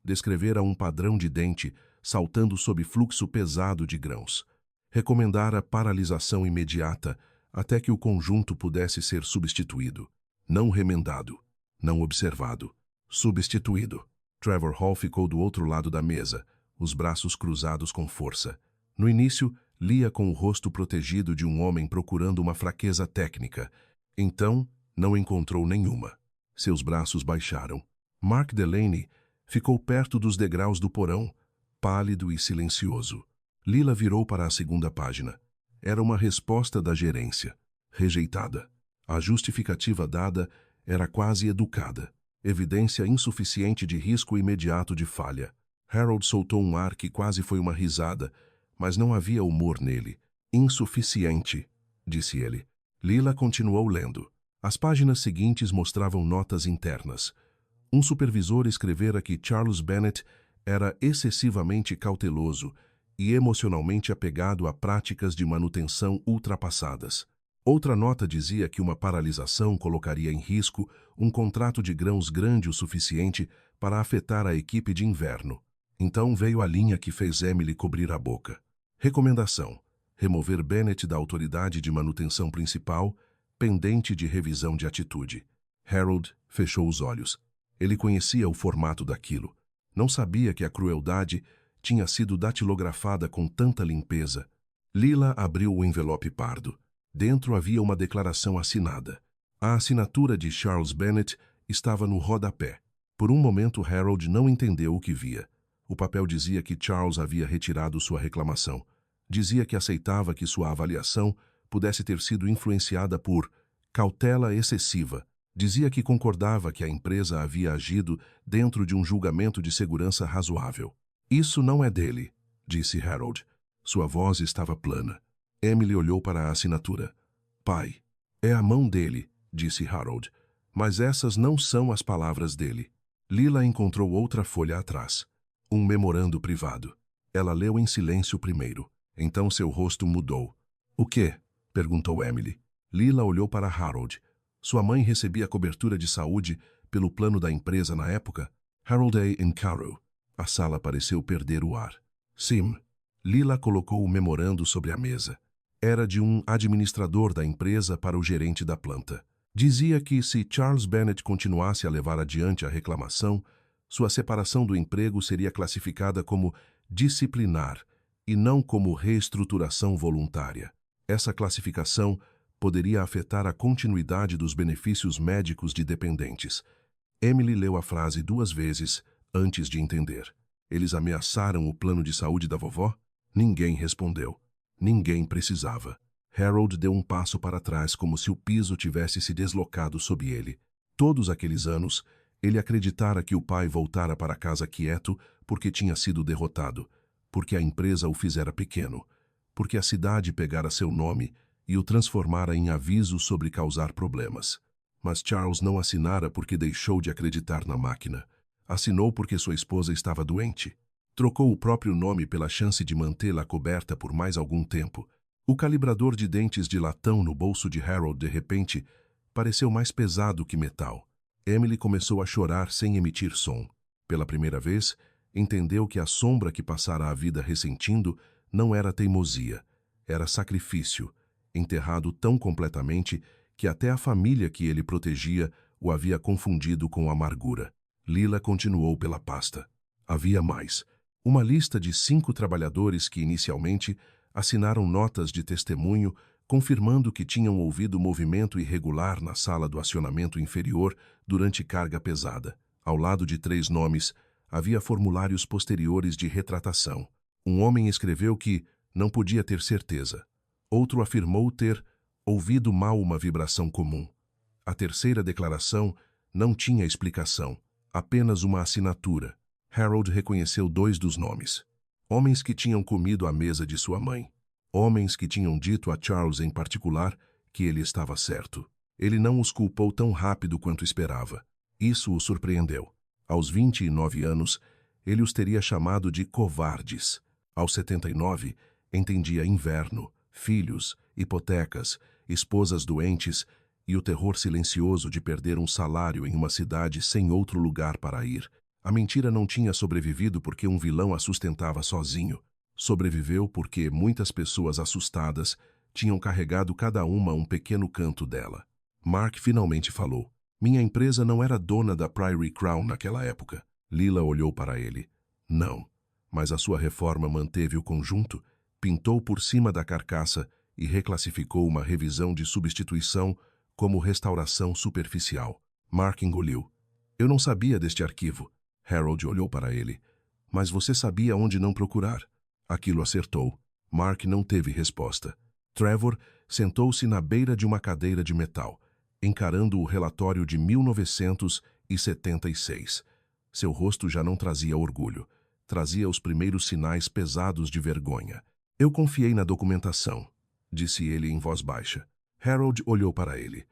Descrevera um padrão de dente saltando sob fluxo pesado de grãos. Recomendara paralisação imediata até que o conjunto pudesse ser substituído. Não remendado. Não observado. Substituído. Trevor Hall ficou do outro lado da mesa, os braços cruzados com força. No início, lia com o rosto protegido de um homem procurando uma fraqueza técnica. Então, não encontrou nenhuma. Seus braços baixaram. Mark Delaney ficou perto dos degraus do porão, pálido e silencioso. Lila virou para a segunda página. Era uma resposta da gerência. Rejeitada. A justificativa dada era quase educada. Evidência insuficiente de risco imediato de falha. Harold soltou um ar que quase foi uma risada, mas não havia humor nele. Insuficiente, disse ele. Lila continuou lendo. As páginas seguintes mostravam notas internas. Um supervisor escrevera que Charles Bennett era excessivamente cauteloso e emocionalmente apegado a práticas de manutenção ultrapassadas. Outra nota dizia que uma paralisação colocaria em risco um contrato de grãos grande o suficiente para afetar a equipe de inverno. Então veio a linha que fez Emily cobrir a boca. Recomendação: remover Bennett da autoridade de manutenção principal, pendente de revisão de atitude. Harold fechou os olhos. Ele conhecia o formato daquilo. Não sabia que a crueldade tinha sido datilografada com tanta limpeza. Lila abriu o envelope pardo. Dentro havia uma declaração assinada. A assinatura de Charles Bennett estava no rodapé. Por um momento, Harold não entendeu o que via. O papel dizia que Charles havia retirado sua reclamação. Dizia que aceitava que sua avaliação pudesse ter sido influenciada por cautela excessiva. Dizia que concordava que a empresa havia agido dentro de um julgamento de segurança razoável. Isso não é dele, disse Harold. Sua voz estava plana. Emily olhou para a assinatura. Pai, é a mão dele, disse Harold. Mas essas não são as palavras dele. Lila encontrou outra folha atrás. Um memorando privado. Ela leu em silêncio primeiro. Então seu rosto mudou. O quê? Perguntou Emily. Lila olhou para Harold. Sua mãe recebia cobertura de saúde pelo plano da empresa na época? Harold A. Encarou. A sala pareceu perder o ar. Sim. Lila colocou o memorando sobre a mesa. Era de um administrador da empresa para o gerente da planta. Dizia que se Charles Bennett continuasse a levar adiante a reclamação, sua separação do emprego seria classificada como disciplinar e não como reestruturação voluntária. Essa classificação poderia afetar a continuidade dos benefícios médicos de dependentes. Emily leu a frase 2 vezes antes de entender. Eles ameaçaram o plano de saúde da vovó? Ninguém respondeu. Ninguém precisava. Harold deu um passo para trás como se o piso tivesse se deslocado sob ele. Todos aqueles anos, ele acreditara que o pai voltara para casa quieto porque tinha sido derrotado, porque a empresa o fizera pequeno, porque a cidade pegara seu nome e o transformara em aviso sobre causar problemas. Mas Charles não assinara porque deixou de acreditar na máquina. Assinou porque sua esposa estava doente. Trocou o próprio nome pela chance de mantê-la coberta por mais algum tempo. O calibrador de dentes de latão no bolso de Harold, de repente, pareceu mais pesado que metal. Emily começou a chorar sem emitir som. Pela primeira vez, Entendeu que a sombra que passara a vida ressentindo não era teimosia, era sacrifício, enterrado tão completamente que até a família que ele protegia o havia confundido com amargura. Lila continuou pela pasta. Havia mais. Uma lista de 5 trabalhadores que inicialmente assinaram notas de testemunho confirmando que tinham ouvido movimento irregular na sala do acionamento inferior durante carga pesada. Ao lado de 3 nomes, havia formulários posteriores de retratação. Um homem escreveu que não podia ter certeza. Outro afirmou ter ouvido mal uma vibração comum. A terceira declaração não tinha explicação, apenas uma assinatura. Harold reconheceu 2 dos nomes. Homens que tinham comido à mesa de sua mãe. Homens que tinham dito a Charles em particular que ele estava certo. Ele não os culpou tão rápido quanto esperava. Isso o surpreendeu. Aos 29 anos, ele os teria chamado de covardes. Aos 79, entendia inverno, filhos, hipotecas, esposas doentes e o terror silencioso de perder um salário em uma cidade sem outro lugar para ir. A mentira não tinha sobrevivido porque um vilão a sustentava sozinho. Sobreviveu porque muitas pessoas assustadas tinham carregado cada uma um pequeno canto dela. Mark finalmente falou. Minha empresa não era dona da Prairie Crown naquela época. Lila olhou para ele. Não, mas a sua reforma manteve o conjunto, pintou por cima da carcaça e reclassificou uma revisão de substituição como restauração superficial. Mark engoliu. Eu não sabia deste arquivo. Harold olhou para ele. Mas você sabia onde não procurar. Aquilo acertou. Mark não teve resposta. Trevor sentou-se na beira de uma cadeira de metal, encarando o relatório de 1976. Seu rosto já não trazia orgulho. Trazia os primeiros sinais pesados de vergonha. Eu confiei na documentação, disse ele em voz baixa. Harold olhou para ele.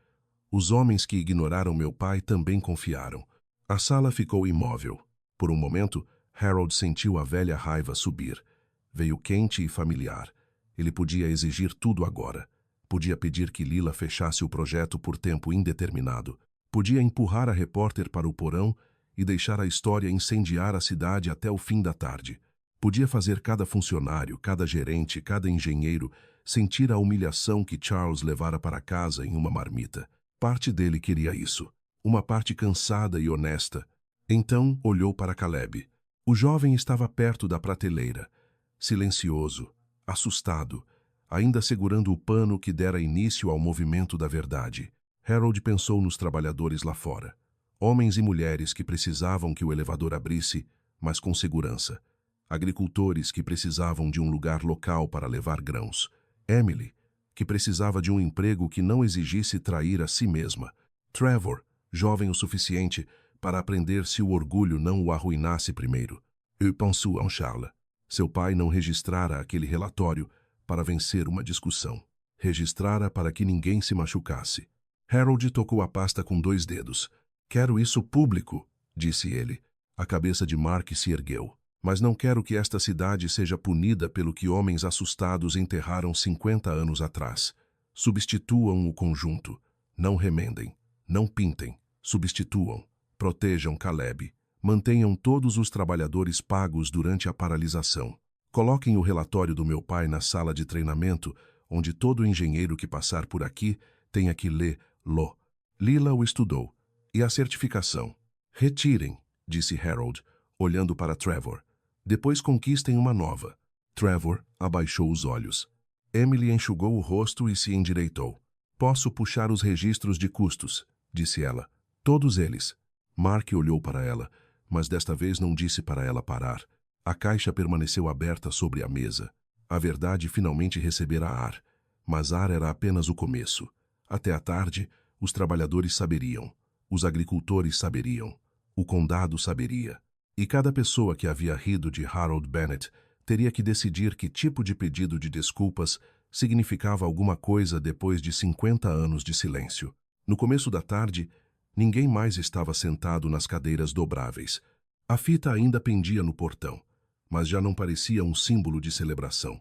Os homens que ignoraram meu pai também confiaram. A sala ficou imóvel. Por um momento, Harold sentiu a velha raiva subir. Veio quente e familiar. Ele podia exigir tudo agora. Podia pedir que Lila fechasse o projeto por tempo indeterminado. Podia empurrar a repórter para o porão e deixar a história incendiar a cidade até o fim da tarde. Podia fazer cada funcionário, cada gerente, cada engenheiro sentir a humilhação que Charles levara para casa em uma marmita. Parte dele queria isso. Uma parte cansada e honesta. Então olhou para Caleb. O jovem estava perto da prateleira, silencioso, assustado, ainda segurando o pano que dera início ao movimento da verdade. Harold pensou nos trabalhadores lá fora. Homens e mulheres que precisavam que o elevador abrisse, mas com segurança. Agricultores que precisavam de um lugar local para levar grãos. Emily, que precisava de um emprego que não exigisse trair a si mesma. Trevor, jovem o suficiente para aprender se o orgulho não o arruinasse primeiro. Eu pensou en Charles. Seu pai não registrara aquele relatório para vencer uma discussão. Registrara para que ninguém se machucasse. Harold tocou a pasta com 2 dedos. Quero isso público, disse ele. A cabeça de Mark se ergueu. Mas não quero que esta cidade seja punida pelo que homens assustados enterraram 50 anos atrás. Substituam o conjunto. Não remendem. Não pintem. Substituam. Protejam Caleb. Mantenham todos os trabalhadores pagos durante a paralisação. Coloquem o relatório do meu pai na sala de treinamento, onde todo engenheiro que passar por aqui tenha que lê-lo. Lila o estudou. E a certificação? Retirem, disse Harold, olhando para Trevor. Depois conquistem uma nova. Trevor abaixou os olhos. Emily enxugou o rosto e se endireitou. Posso puxar os registros de custos, disse ela. Todos eles. Mark olhou para ela, mas desta vez não disse para ela parar. A caixa permaneceu aberta sobre a mesa. A verdade finalmente recebera ar, mas ar era apenas o começo. Até a tarde, os trabalhadores saberiam. Os agricultores saberiam. O condado saberia. E cada pessoa que havia rido de Harold Bennett teria que decidir que tipo de pedido de desculpas significava alguma coisa depois de 50 anos de silêncio. No começo da tarde, ninguém mais estava sentado nas cadeiras dobráveis. A fita ainda pendia no portão, mas já não parecia um símbolo de celebração.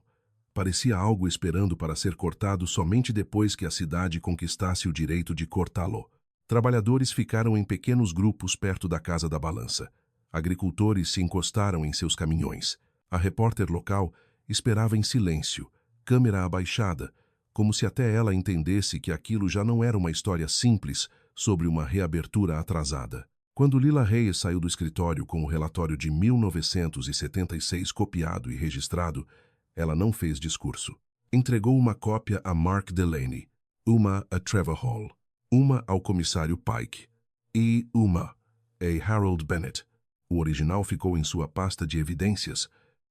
Parecia algo esperando para ser cortado somente depois que a cidade conquistasse o direito de cortá-lo. Trabalhadores ficaram em pequenos grupos perto da casa da balança. Agricultores se encostaram em seus caminhões. A repórter local esperava em silêncio, câmera abaixada, como se até ela entendesse que aquilo já não era uma história simples sobre uma reabertura atrasada. Quando Lila Reyes saiu do escritório com o relatório de 1976 copiado e registrado, ela não fez discurso. Entregou uma cópia a Mark Delaney, uma a Trevor Hall, uma ao comissário Pike e uma a Harold Bennett. O original ficou em sua pasta de evidências.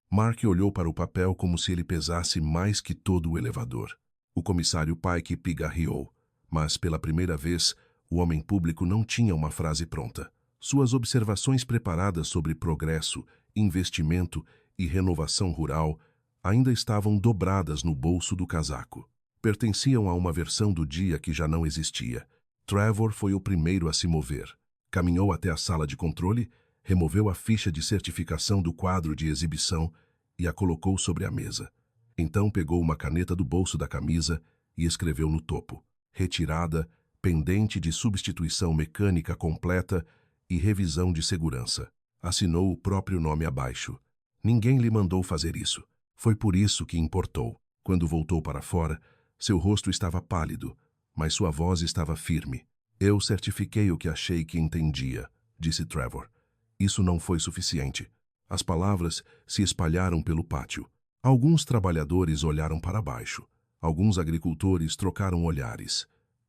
Mark olhou para o papel como se ele pesasse mais que todo o elevador. O comissário Pike pigarreou, mas pela primeira vez, o homem público não tinha uma frase pronta. Suas observações preparadas sobre progresso, investimento e renovação rural ainda estavam dobradas no bolso do casaco. Pertenciam a uma versão do dia que já não existia. Trevor foi o primeiro a se mover. Caminhou até a sala de controle, removeu a ficha de certificação do quadro de exibição e a colocou sobre a mesa. Então pegou uma caneta do bolso da camisa e escreveu no topo: retirada, pendente de substituição mecânica completa e revisão de segurança. Assinou o próprio nome abaixo. Ninguém lhe mandou fazer isso. Foi por isso que importou. Quando voltou para fora, seu rosto estava pálido, mas sua voz estava firme. Eu certifiquei o que achei que entendia, disse Trevor. Isso não foi suficiente. As palavras se espalharam pelo pátio. Alguns trabalhadores olharam para baixo. Alguns agricultores trocaram olhares.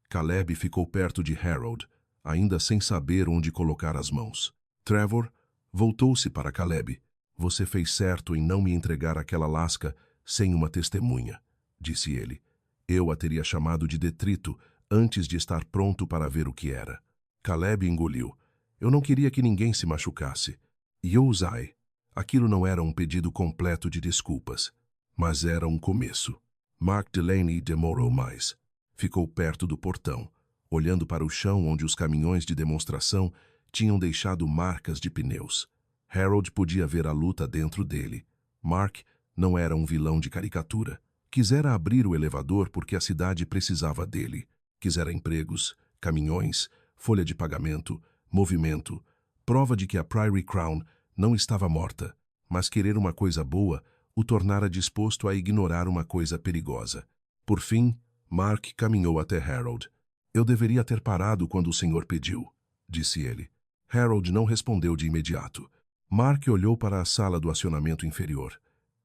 Caleb ficou perto de Harold, ainda sem saber onde colocar as mãos. Trevor voltou-se para Caleb. Você fez certo em não me entregar aquela lasca sem uma testemunha, disse ele. Eu a teria chamado de detrito antes de estar pronto para ver o que era. Caleb engoliu. Eu não queria que ninguém se machucasse. E eu usai. Aquilo não era um pedido completo de desculpas, mas era um começo. Mark Delaney demorou mais. Ficou perto do portão, olhando para o chão onde os caminhões de demonstração tinham deixado marcas de pneus. Harold podia ver a luta dentro dele. Mark não era um vilão de caricatura. Quisera abrir o elevador porque a cidade precisava dele. Quisera empregos, caminhões, folha de pagamento, movimento, prova de que a Prairie Crown não estava morta, mas querer uma coisa boa o tornara disposto a ignorar uma coisa perigosa. Por fim, Mark caminhou até Harold. Eu deveria ter parado quando o senhor pediu, disse ele. Harold não respondeu de imediato. Mark olhou para a sala do acionamento inferior.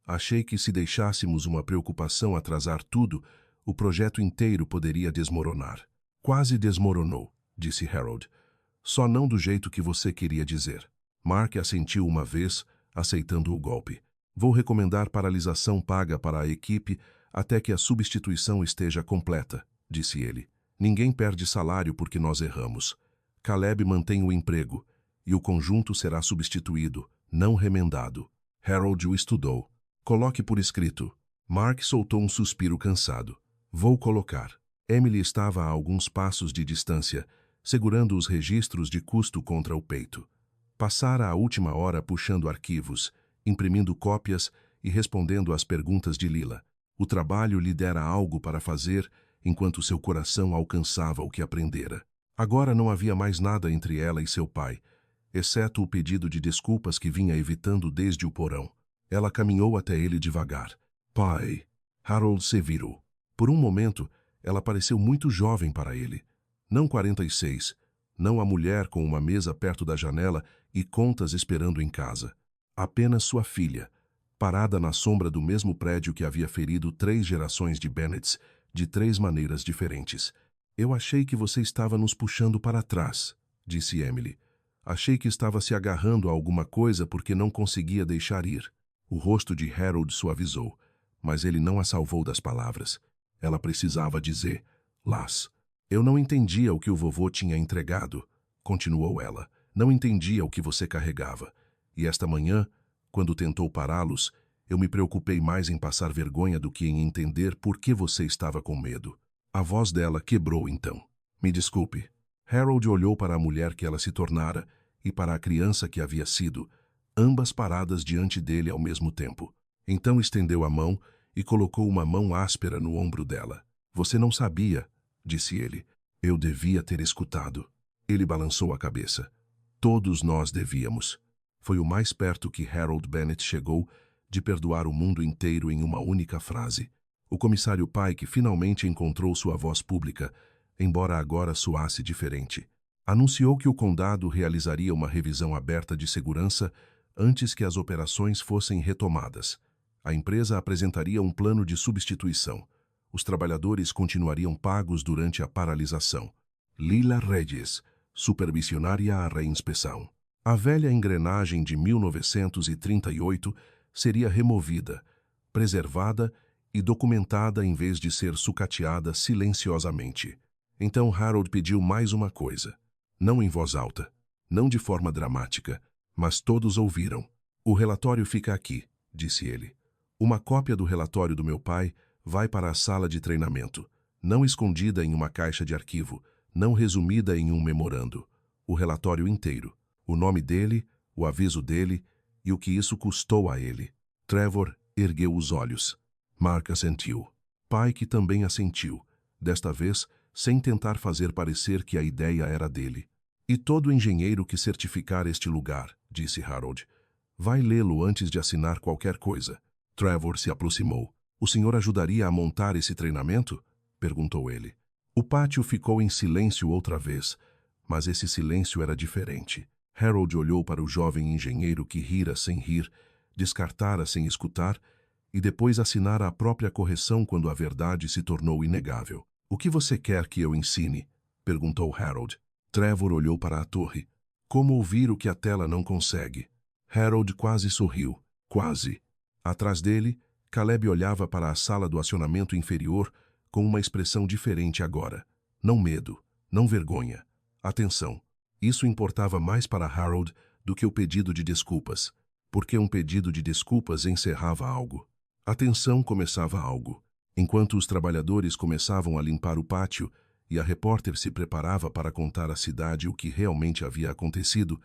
Achei que se deixássemos uma preocupação atrasar tudo, o projeto inteiro poderia desmoronar. Quase desmoronou, disse Harold. Só não do jeito que você queria dizer. Mark assentiu uma vez, aceitando o golpe. Vou recomendar paralisação paga para a equipe até que a substituição esteja completa, disse ele. Ninguém perde salário porque nós erramos. Caleb mantém o emprego, e o conjunto será substituído, não remendado. Harold o estudou. Coloque por escrito. Mark soltou um suspiro cansado. Vou colocar. Emily estava a alguns passos de distância, segurando os registros de custo contra o peito. Passara a última hora puxando arquivos, imprimindo cópias e respondendo às perguntas de Lila. O trabalho lhe dera algo para fazer, enquanto seu coração alcançava o que aprendera. Agora não havia mais nada entre ela e seu pai, exceto o pedido de desculpas que vinha evitando desde o porão. Ela caminhou até ele devagar. Pai. Harold se virou. Por um momento, ela pareceu muito jovem para ele. Não 46, não a mulher com uma mesa perto da janela e contas esperando em casa. Apenas sua filha, parada na sombra do mesmo prédio que havia ferido 3 gerações de Bennetts, de 3 maneiras diferentes. Eu achei que você estava nos puxando para trás, disse Emily. Achei que estava se agarrando a alguma coisa porque não conseguia deixar ir. O rosto de Harold suavizou, mas ele não a salvou das palavras. Ela precisava dizer, Las. Eu não entendia o que o vovô tinha entregado, continuou ela. Não entendia o que você carregava. E esta manhã, quando tentou pará-los, eu me preocupei mais em passar vergonha do que em entender por que você estava com medo. A voz dela quebrou então. Me desculpe. Harold olhou para a mulher que ela se tornara e para a criança que havia sido, ambas paradas diante dele ao mesmo tempo. Então estendeu a mão e colocou uma mão áspera no ombro dela. Você não sabia, disse ele. Eu devia ter escutado. Ele balançou a cabeça. Todos nós devíamos. Foi o mais perto que Harold Bennett chegou de perdoar o mundo inteiro em uma única frase. O comissário Pike finalmente encontrou sua voz pública, embora agora soasse diferente. Anunciou que o condado realizaria uma revisão aberta de segurança antes que as operações fossem retomadas. A empresa apresentaria um plano de substituição. Os trabalhadores continuariam pagos durante a paralisação. Lila Regis, supervisionaria a reinspeção. A velha engrenagem de 1938 seria removida, preservada e documentada em vez de ser sucateada silenciosamente. Então Harold pediu mais uma coisa. Não em voz alta, não de forma dramática, mas todos ouviram. O relatório fica aqui, disse ele. Uma cópia do relatório do meu pai vai para a sala de treinamento, não escondida em uma caixa de arquivo, não resumida em um memorando. O relatório inteiro, o nome dele, o aviso dele e o que isso custou a ele. Trevor ergueu os olhos. Mark assentiu. Pike também assentiu, desta vez sem tentar fazer parecer que a ideia era dele. E todo engenheiro que certificar este lugar, disse Harold, vai lê-lo antes de assinar qualquer coisa. Trevor se aproximou. O senhor ajudaria a montar esse treinamento? Perguntou ele. O pátio ficou em silêncio outra vez, mas esse silêncio era diferente. Harold olhou para o jovem engenheiro que rira sem rir, descartara sem escutar e depois assinara a própria correção quando a verdade se tornou inegável. O que você quer que eu ensine? Perguntou Harold. Trevor olhou para a torre. Como ouvir o que a tela não consegue? Harold quase sorriu. Quase. Atrás dele, Caleb olhava para a sala do acionamento inferior com uma expressão diferente agora. Não medo, não vergonha. Atenção. Isso importava mais para Harold do que o pedido de desculpas, porque um pedido de desculpas encerrava algo. A tensão começava algo. Enquanto os trabalhadores começavam a limpar o pátio e a repórter se preparava para contar à cidade o que realmente havia acontecido,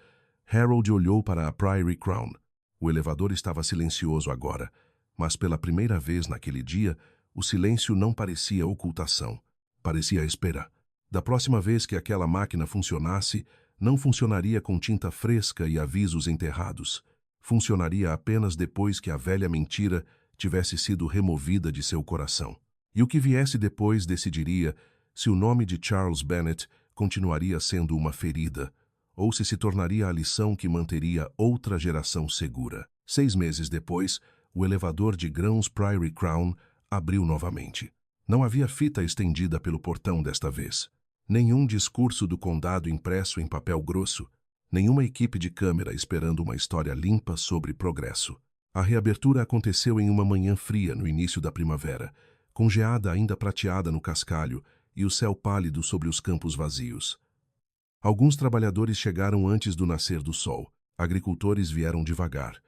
Harold olhou para a Prairie Crown. O elevador estava silencioso agora, mas pela primeira vez naquele dia, o silêncio não parecia ocultação. Parecia espera. Da próxima vez que aquela máquina funcionasse, não funcionaria com tinta fresca e avisos enterrados. Funcionaria apenas depois que a velha mentira tivesse sido removida de seu coração. E o que viesse depois decidiria se o nome de Charles Bennett continuaria sendo uma ferida, ou se tornaria a lição que manteria outra geração segura. 6 meses depois, o elevador de grãos Prairie Crown abriu novamente. Não havia fita estendida pelo portão desta vez. Nenhum discurso do condado impresso em papel grosso. Nenhuma equipe de câmera esperando uma história limpa sobre progresso. A reabertura aconteceu em uma manhã fria no início da primavera, com geada ainda prateada no cascalho e o céu pálido sobre os campos vazios. Alguns trabalhadores chegaram antes do nascer do sol. Agricultores vieram devagar.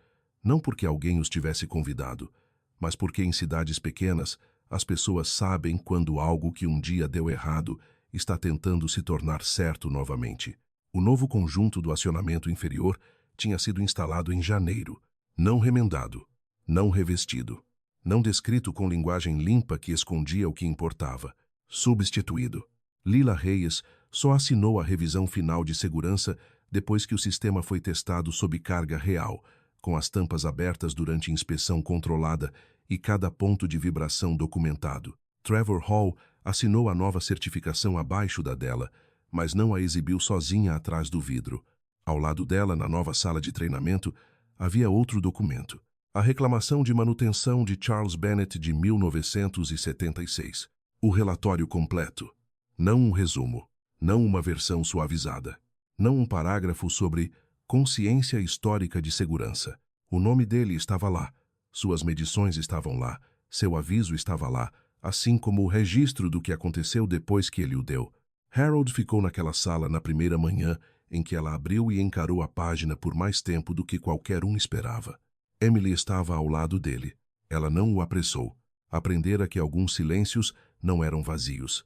Não porque alguém os tivesse convidado, mas porque em cidades pequenas as pessoas sabem quando algo que um dia deu errado está tentando se tornar certo novamente. O novo conjunto do acionamento inferior tinha sido instalado em janeiro, não remendado, não revestido, não descrito com linguagem limpa que escondia o que importava, substituído. Lila Reyes só assinou a revisão final de segurança depois que o sistema foi testado sob carga real, com as tampas abertas durante inspeção controlada e cada ponto de vibração documentado. Trevor Hall assinou a nova certificação abaixo da dela, mas não a exibiu sozinha atrás do vidro. Ao lado dela, na nova sala de treinamento, havia outro documento. A reclamação de manutenção de Charles Bennett de 1976. O relatório completo. Não um resumo. Não uma versão suavizada. Não um parágrafo sobre consciência histórica de segurança. O nome dele estava lá. Suas medições estavam lá. Seu aviso estava lá, assim como o registro do que aconteceu depois que ele o deu. Harold ficou naquela sala na primeira manhã em que ela abriu e encarou a página por mais tempo do que qualquer um esperava. Emily estava ao lado dele. Ela não o apressou. Aprendera que alguns silêncios não eram vazios.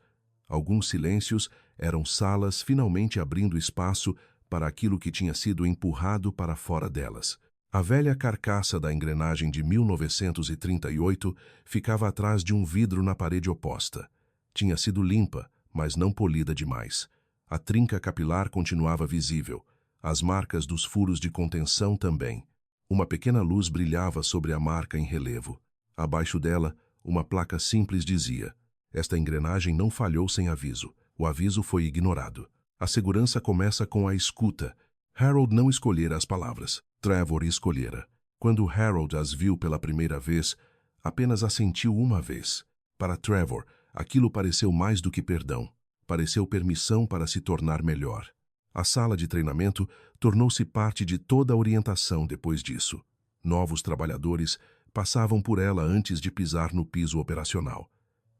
Alguns silêncios eram salas finalmente abrindo espaço para aquilo que tinha sido empurrado para fora delas. A velha carcaça da engrenagem de 1938 ficava atrás de um vidro na parede oposta. Tinha sido limpa, mas não polida demais. A trinca capilar continuava visível. As marcas dos furos de contenção também. Uma pequena luz brilhava sobre a marca em relevo. Abaixo dela, uma placa simples dizia: esta engrenagem não falhou sem aviso. O aviso foi ignorado. A segurança começa com a escuta. Harold não escolhera as palavras. Trevor escolhera. Quando Harold as viu pela primeira vez, apenas as sentiu uma vez. Para Trevor, aquilo pareceu mais do que perdão. Pareceu permissão para se tornar melhor. A sala de treinamento tornou-se parte de toda a orientação depois disso. Novos trabalhadores passavam por ela antes de pisar no piso operacional.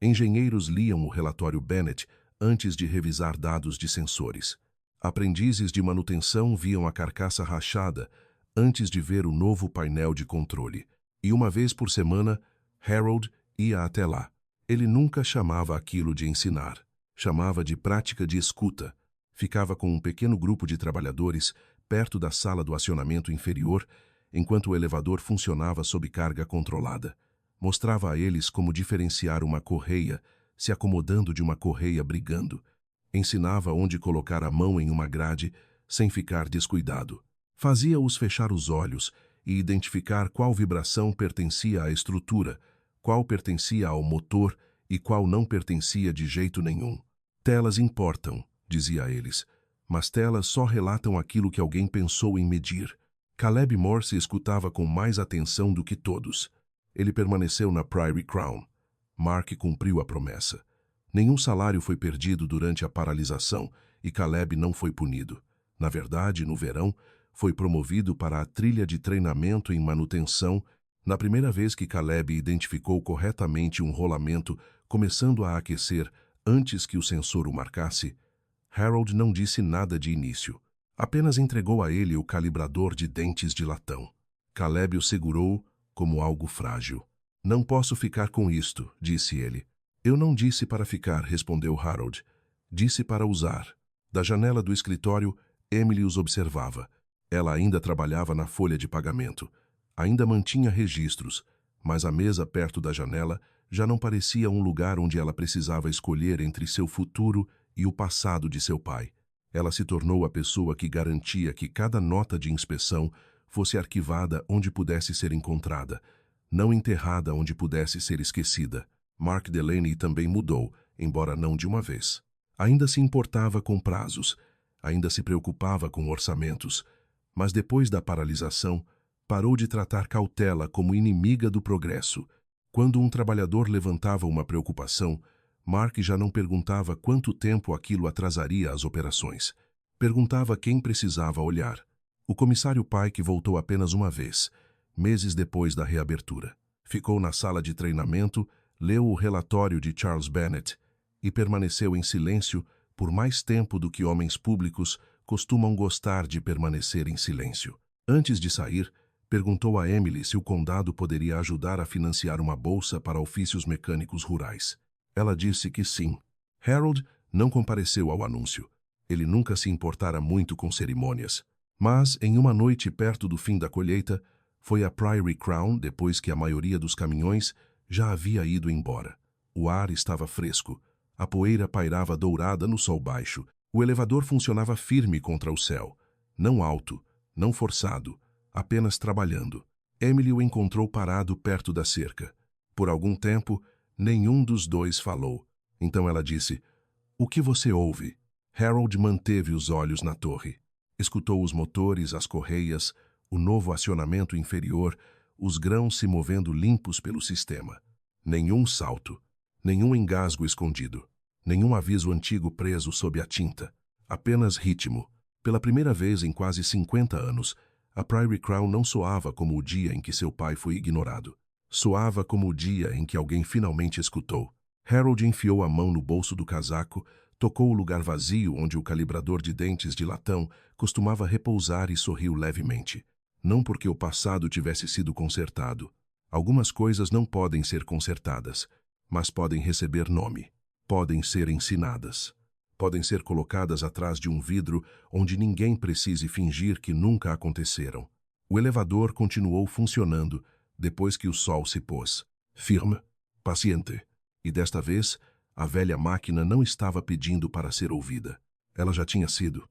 Engenheiros liam o relatório Bennett antes de revisar dados de sensores. Aprendizes de manutenção viam a carcaça rachada antes de ver o novo painel de controle. E uma vez por semana, Harold ia até lá. Ele nunca chamava aquilo de ensinar. Chamava de prática de escuta. Ficava com um pequeno grupo de trabalhadores perto da sala do acionamento inferior, enquanto o elevador funcionava sob carga controlada. Mostrava a eles como diferenciar uma correia, se acomodando de uma correia brigando. Ensinava onde colocar a mão em uma grade sem ficar descuidado. Fazia-os fechar os olhos e identificar qual vibração pertencia à estrutura, qual pertencia ao motor e qual não pertencia de jeito nenhum. Telas importam, dizia a eles, mas telas só relatam aquilo que alguém pensou em medir. Caleb Morse escutava com mais atenção do que todos. Ele permaneceu na Prairie Crown. Mark cumpriu a promessa. Nenhum salário foi perdido durante a paralisação e Caleb não foi punido. Na verdade, no verão, foi promovido para a trilha de treinamento em manutenção, na primeira vez que Caleb identificou corretamente um rolamento começando a aquecer antes que o sensor o marcasse. Harold não disse nada de início. Apenas entregou a ele o calibrador de dentes de latão. Caleb o segurou como algo frágil. Não posso ficar com isto, disse ele. Eu não disse para ficar, respondeu Harold. Disse para usar. Da janela do escritório, Emily os observava. Ela ainda trabalhava na folha de pagamento. Ainda mantinha registros, mas a mesa perto da janela já não parecia um lugar onde ela precisava escolher entre seu futuro e o passado de seu pai. Ela se tornou a pessoa que garantia que cada nota de inspeção fosse arquivada onde pudesse ser encontrada, não enterrada onde pudesse ser esquecida. Mark Delaney também mudou, embora não de uma vez. Ainda se importava com prazos, ainda se preocupava com orçamentos, mas depois da paralisação, parou de tratar cautela como inimiga do progresso. Quando um trabalhador levantava uma preocupação, Mark já não perguntava quanto tempo aquilo atrasaria as operações. Perguntava quem precisava olhar. O comissário Pike voltou apenas uma vez, meses depois da reabertura. Ficou na sala de treinamento, leu o relatório de Charles Bennett e permaneceu em silêncio por mais tempo do que homens públicos costumam gostar de permanecer em silêncio. Antes de sair, perguntou a Emily se o condado poderia ajudar a financiar uma bolsa para ofícios mecânicos rurais. Ela disse que sim. Harold não compareceu ao anúncio. Ele nunca se importara muito com cerimônias. Mas, em uma noite perto do fim da colheita, foi a Prairie Crown depois que a maioria dos caminhões já havia ido embora. O ar estava fresco. A poeira pairava dourada no sol baixo. O elevador funcionava firme contra o céu. Não alto, não forçado, apenas trabalhando. Emily o encontrou parado perto da cerca. Por algum tempo, nenhum dos dois falou. Então ela disse: "O que você ouve?" Harold manteve os olhos na torre. Escutou os motores, as correias, o novo acionamento inferior, os grãos se movendo limpos pelo sistema. Nenhum salto, nenhum engasgo escondido, nenhum aviso antigo preso sob a tinta. Apenas ritmo. Pela primeira vez em quase 50 anos, a Prairie Crown não soava como o dia em que seu pai foi ignorado. Soava como o dia em que alguém finalmente escutou. Harold enfiou a mão no bolso do casaco, tocou o lugar vazio onde o calibrador de dentes de latão costumava repousar e sorriu levemente. Não porque o passado tivesse sido consertado. Algumas coisas não podem ser consertadas, mas podem receber nome. Podem ser ensinadas. Podem ser colocadas atrás de um vidro onde ninguém precise fingir que nunca aconteceram. O elevador continuou funcionando depois que o sol se pôs. Firme, paciente. E desta vez, a velha máquina não estava pedindo para ser ouvida. Ela já tinha sido.